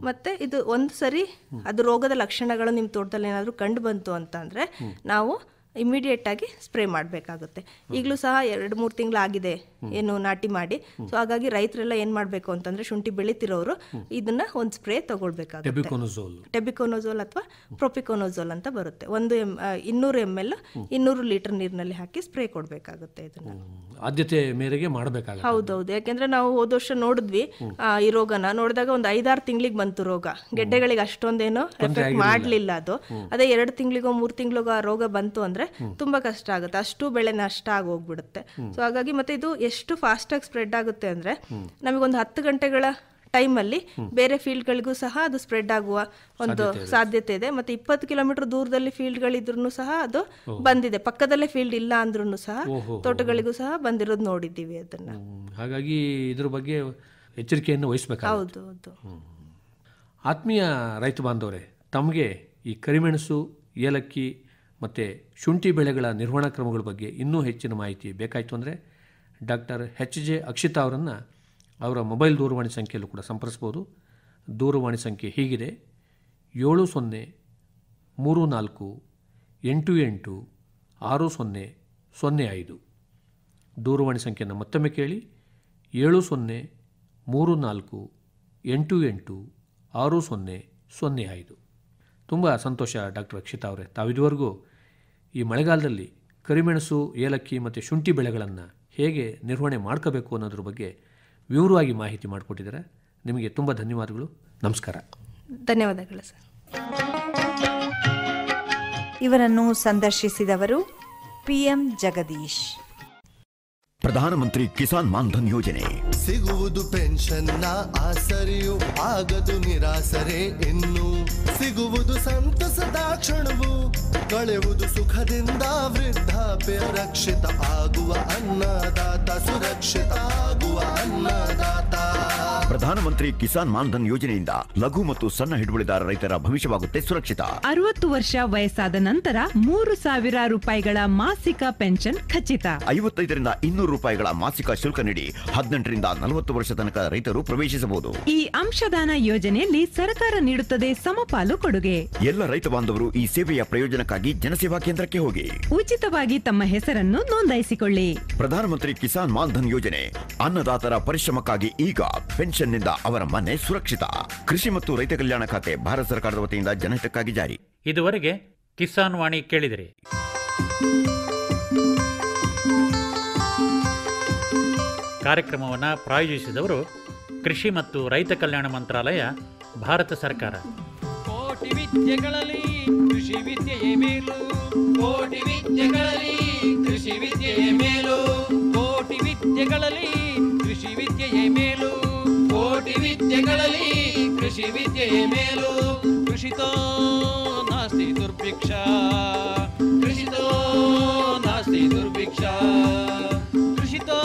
ಮತ್ತು ಇದು ಒಂದು ಸರಿ ಅದು ರೋಗದ ಲಕ್ಷಣಗಳು ನಿಮ್ಮ ತೋಟದಲ್ಲಿ ಏನಾದರೂ ಕಂಡು ಬಂತು ಅಂತಂದರೆ ನಾವು ಇಮಿಡಿಯೇಟಾಗಿ ಸ್ಪ್ರೇ ಮಾಡಬೇಕಾಗುತ್ತೆ. ಈಗಲೂ ಸಹ 2-3 ತಿಂಗಳಾಗಿದೆ ಏನು ನಾಟಿ ಮಾಡಿ. ಸೊ ಹಾಗಾಗಿ ರೈತರೆಲ್ಲ ಏನು ಮಾಡಬೇಕು ಅಂತಂದರೆ ಶುಂಠಿ ಬೆಳೀತಿರೋರು ಇದನ್ನು ಒಂದು ಸ್ಪ್ರೇ ತೊಗೊಳ್ಬೇಕಾಗುತ್ತೆ. ಟೆಬಿಕೊನೋಜೋಲ್ ಅಥವಾ ಪ್ರೊಪಿಕೊನೋಜೋಲ್ ಅಂತ ಬರುತ್ತೆ. 200 ml 200 ಲೀಟರ್ ನೀರಿನಲ್ಲಿ ಹಾಕಿ ಸ್ಪ್ರೇ ಕೊಡಬೇಕಾಗುತ್ತೆ. ಇದನ್ನು ಆದ್ಯತೆ ಮೇರೆಗೆ ಮಾಡಬೇಕಾಗುತ್ತೆ. ಹೌದೌದು, ಯಾಕೆಂದರೆ ನಾವು ಹೋದ ವರ್ಷ ನೋಡಿದ್ವಿ ಈ ರೋಗನ. ನೋಡಿದಾಗ ಒಂದು 5-6 ತಿಂಗಳಿಗೆ ಬಂತು ರೋಗ. ಗೆಡ್ಡೆಗಳಿಗೆ ಅಷ್ಟೊಂದೇನೋ ಎಫೆಕ್ಟ್ ಮಾಡಲಿಲ್ಲ ಅದು. ಅದೇ 2 ತಿಂಗಳಿಗೋ 3 ತಿಂಗಳಿಗೋ ಆ ರೋಗ ಬಂತು ಅಂದರೆ ತುಂಬಾ ಕಷ್ಟ ಆಗುತ್ತೆ, ಅಷ್ಟು ಬೆಳೆ ನಷ್ಟ ಆಗೋಗ್ಬಿಡುತ್ತೆ. ಸೊ ಹಾಗಾಗಿ ಮತ್ತೆ ಇದು ಎಷ್ಟು ಫಾಸ್ಟಾಗಿ ಸ್ಪ್ರೆಡ್ ಆಗುತ್ತೆ ಅಂದರೆ ನಮಗೊಂದು 10 ಗಂಟೆಗಳ ಟೈಮಲ್ಲಿ ಬೇರೆ ಫೀಲ್ಡ್ಗಳಿಗೂ ಸಹ ಅದು ಸ್ಪ್ರೆಡ್ ಆಗುವ ಒಂದು ಸಾಧ್ಯತೆ ಇದೆ. ಮತ್ತು 20 ಕಿಲೋಮೀಟರ್ ದೂರದಲ್ಲಿ ಫೀಲ್ಡ್ಗಳಿದ್ರೂ ಸಹ ಅದು ಬಂದಿದೆ. ಪಕ್ಕದಲ್ಲೇ ಫೀಲ್ಡ್ ಇಲ್ಲ ಅಂದ್ರೂ ಸಹ ತೋಟಗಳಿಗೂ ಸಹ ಬಂದಿರೋದು ನೋಡಿದ್ದೀವಿ ಅದನ್ನು. ಹಾಗಾಗಿ ಇದ್ರ ಬಗ್ಗೆ ಎಚ್ಚರಿಕೆಯನ್ನು ವಹಿಸಬೇಕಾಗುತ್ತೆ. ಹೌದು. ಆತ್ಮೀಯ ರೈತ ಬಾಂಧವರೇ, ತಮಗೆ ಈ ಕರಿಮೆಣಸು, ಏಲಕ್ಕಿ ಮತ್ತು ಶುಂಠಿ ಬೆಳೆಗಳ ನಿರ್ವಹಣಾ ಕ್ರಮಗಳ ಬಗ್ಗೆ ಇನ್ನೂ ಹೆಚ್ಚಿನ ಮಾಹಿತಿ ಬೇಕಾಯಿತು ಅಂದರೆ ಡಾಕ್ಟರ್ HJ ಅಕ್ಷಿತಾ ಅವರನ್ನು ಅವರ ಮೊಬೈಲ್ ದೂರವಾಣಿ ಸಂಖ್ಯೆಯಲ್ಲೂ ಕೂಡ ಸಂಪರ್ಸ್ಬೋದು. ದೂರವಾಣಿ ಸಂಖ್ಯೆ ಹೀಗಿದೆ: 7034886005. ದೂರವಾಣಿ ಸಂಖ್ಯೆಯನ್ನು ಮತ್ತೊಮ್ಮೆ ಕೇಳಿ: 7034886005. ತುಂಬ ಸಂತೋಷ ಡಾಕ್ಟರ್ ಅಕ್ಷಿತಾ ಅವರೇ, ತಾವಿದುವರೆಗೂ ಈ ಮಳೆಗಾಲದಲ್ಲಿ ಕರಿಮೆಣಸು, ಏಲಕ್ಕಿ ಮತ್ತು ಶುಂಠಿ ಬೆಳೆಗಳನ್ನು ಹೇಗೆ ನಿರ್ವಹಣೆ ಮಾಡ್ಕೋಬೇಕು ಅನ್ನೋದ್ರ ಬಗ್ಗೆ ವಿವರವಾಗಿ ಮಾಹಿತಿ ಮಾಡಿಕೊಟ್ಟಿದ್ದಾರೆ. ನಿಮಗೆ ತುಂಬ ಧನ್ಯವಾದಗಳು. ನಮಸ್ಕಾರ. ಧನ್ಯವಾದಗಳು ಸರ್. ಇವರನ್ನು ಸಂದರ್ಶಿಸಿದವರು PM ಜಗದೀಶ್. ಪ್ರಧಾನಮಂತ್ರಿ ಕಿಸಾನ್ ಮಾನ್ಧನ್ ಯೋಜನೆ ಸಿಗುವುದು ಪೆನ್ಷನ್ನ ಆಸರೆಯು, ಆಗದು ನಿರಾಸರೆ ಇನ್ನು. ಸಿಗುವುದು ಸಂತಸದ ಕ್ಷಣವು, ಕಳೆಯುವುದು ಸುಖದಿಂದ ವೃದ್ಧಾಪ್ಯ ರಕ್ಷಿತ ಆಗುವ ಅನ್ನದಾತ ಸುರಕ್ಷಿತ ಆಗುವ ಅನ್ನದಾತ. ಪ್ರಧಾನಮಂತ್ರಿ ಕಿಸಾನ್ ಮಾನ್ಧನ್ ಯೋಜನೆಯಿಂದ ಲಘು ಮತ್ತು ಸಣ್ಣ ಹಿಡುವಳಿದಾರ ರೈತರ ಭವಿಷ್ಯವಾಗುತ್ತೆ ಸುರಕ್ಷಿತ. 60 ವರ್ಷ ವಯಸ್ಸಾದ ನಂತರ 3,000 ರೂಪಾಯಿಗಳ ಮಾಸಿಕ ಪೆನ್ಷನ್ ಖಚಿತ. 55ರಿಂದ 200 ರೂಪಾಯಿಗಳ ಮಾಸಿಕ ಶುಲ್ಕ ನೀಡಿ 18ರಿಂದ 40 ವರ್ಷ ತನಕ ರೈತರು ಪ್ರವೇಶಿಸಬಹುದು. ಈ ಅಂಶದಾನ ಯೋಜನೆಯಲ್ಲಿ ಸರ್ಕಾರ ನೀಡುತ್ತದೆ ಸಮಪಾಲು ಕೊಡುಗೆ. ಎಲ್ಲ ರೈತ ಬಾಂಧವರು ಈ ಸೇವೆಯ ಪ್ರಯೋಜನಕ್ಕಾಗಿ ಜನಸೇವಾ ಕೇಂದ್ರಕ್ಕೆ ಹೋಗಿ ಉಚಿತವಾಗಿ ತಮ್ಮ ಹೆಸರನ್ನು ನೋಂದಾಯಿಸಿಕೊಳ್ಳಿ. ಪ್ರಧಾನಮಂತ್ರಿ ಕಿಸಾನ್ ಮಾನ್ಧನ್ ಯೋಜನೆ ಅನ್ನದಾತರ ಪರಿಶ್ರಮಕ್ಕಾಗಿ ಈಗ, ಪೆನ್ಷನ್ನಿಂದ ಅವರ ಮನೆ ಸುರಕ್ಷಿತ. ಕೃಷಿ ಮತ್ತು ರೈತ ಕಲ್ಯಾಣ ಖಾತೆ ಭಾರತ ಸರ್ಕಾರದ ವತಿಯಿಂದ ಜನಹಿತಕ್ಕಾಗಿ ಜಾರಿ. ಇದುವರೆಗೆ ಕಿಸಾನ್ ವಾಣಿ ಕೇಳಿದಿರಿ. ಕಾರ್ಯಕ್ರಮವನ್ನು ಪ್ರಾಯೋಜಿಸಿದವರು ಕೃಷಿ ಮತ್ತು ರೈತ ಕಲ್ಯಾಣ ಮಂತ್ರಾಲಯ, ಭಾರತ ಸರ್ಕಾರ. ಕೋಟಿ ವಿದ್ಯೆಗಳಲ್ಲಿ ಕೃಷಿ ವಿದ್ಯೆಯೇ ಮೇಲು. ಕೋಟಿ ವಿದ್ಯೆಗಳಲ್ಲಿ ಕೃಷಿ ವಿದ್ಯೆಯೇ ಮೇಲು. ಕೋಟಿ ವಿದ್ಯೆಗಳಲ್ಲಿ ಕೃಷಿ ವಿದ್ಯೆಯೇ ಮೇಲು. ಕೋಟಿ ವಿದ್ಯೆಗಳಲ್ಲಿ ಕೃಷಿ ವಿದ್ಯೆಯೇ ಮೇಲು. ಕೃಷಿತೋ ನಾಸ್ತಿ ದುರ್ಭಿಕ್ಷ. ಕೃಷಿತೋ ನಾಸ್ತಿ ದುರ್ಭಿಕ್ಷ. ಕೃಷಿತೋ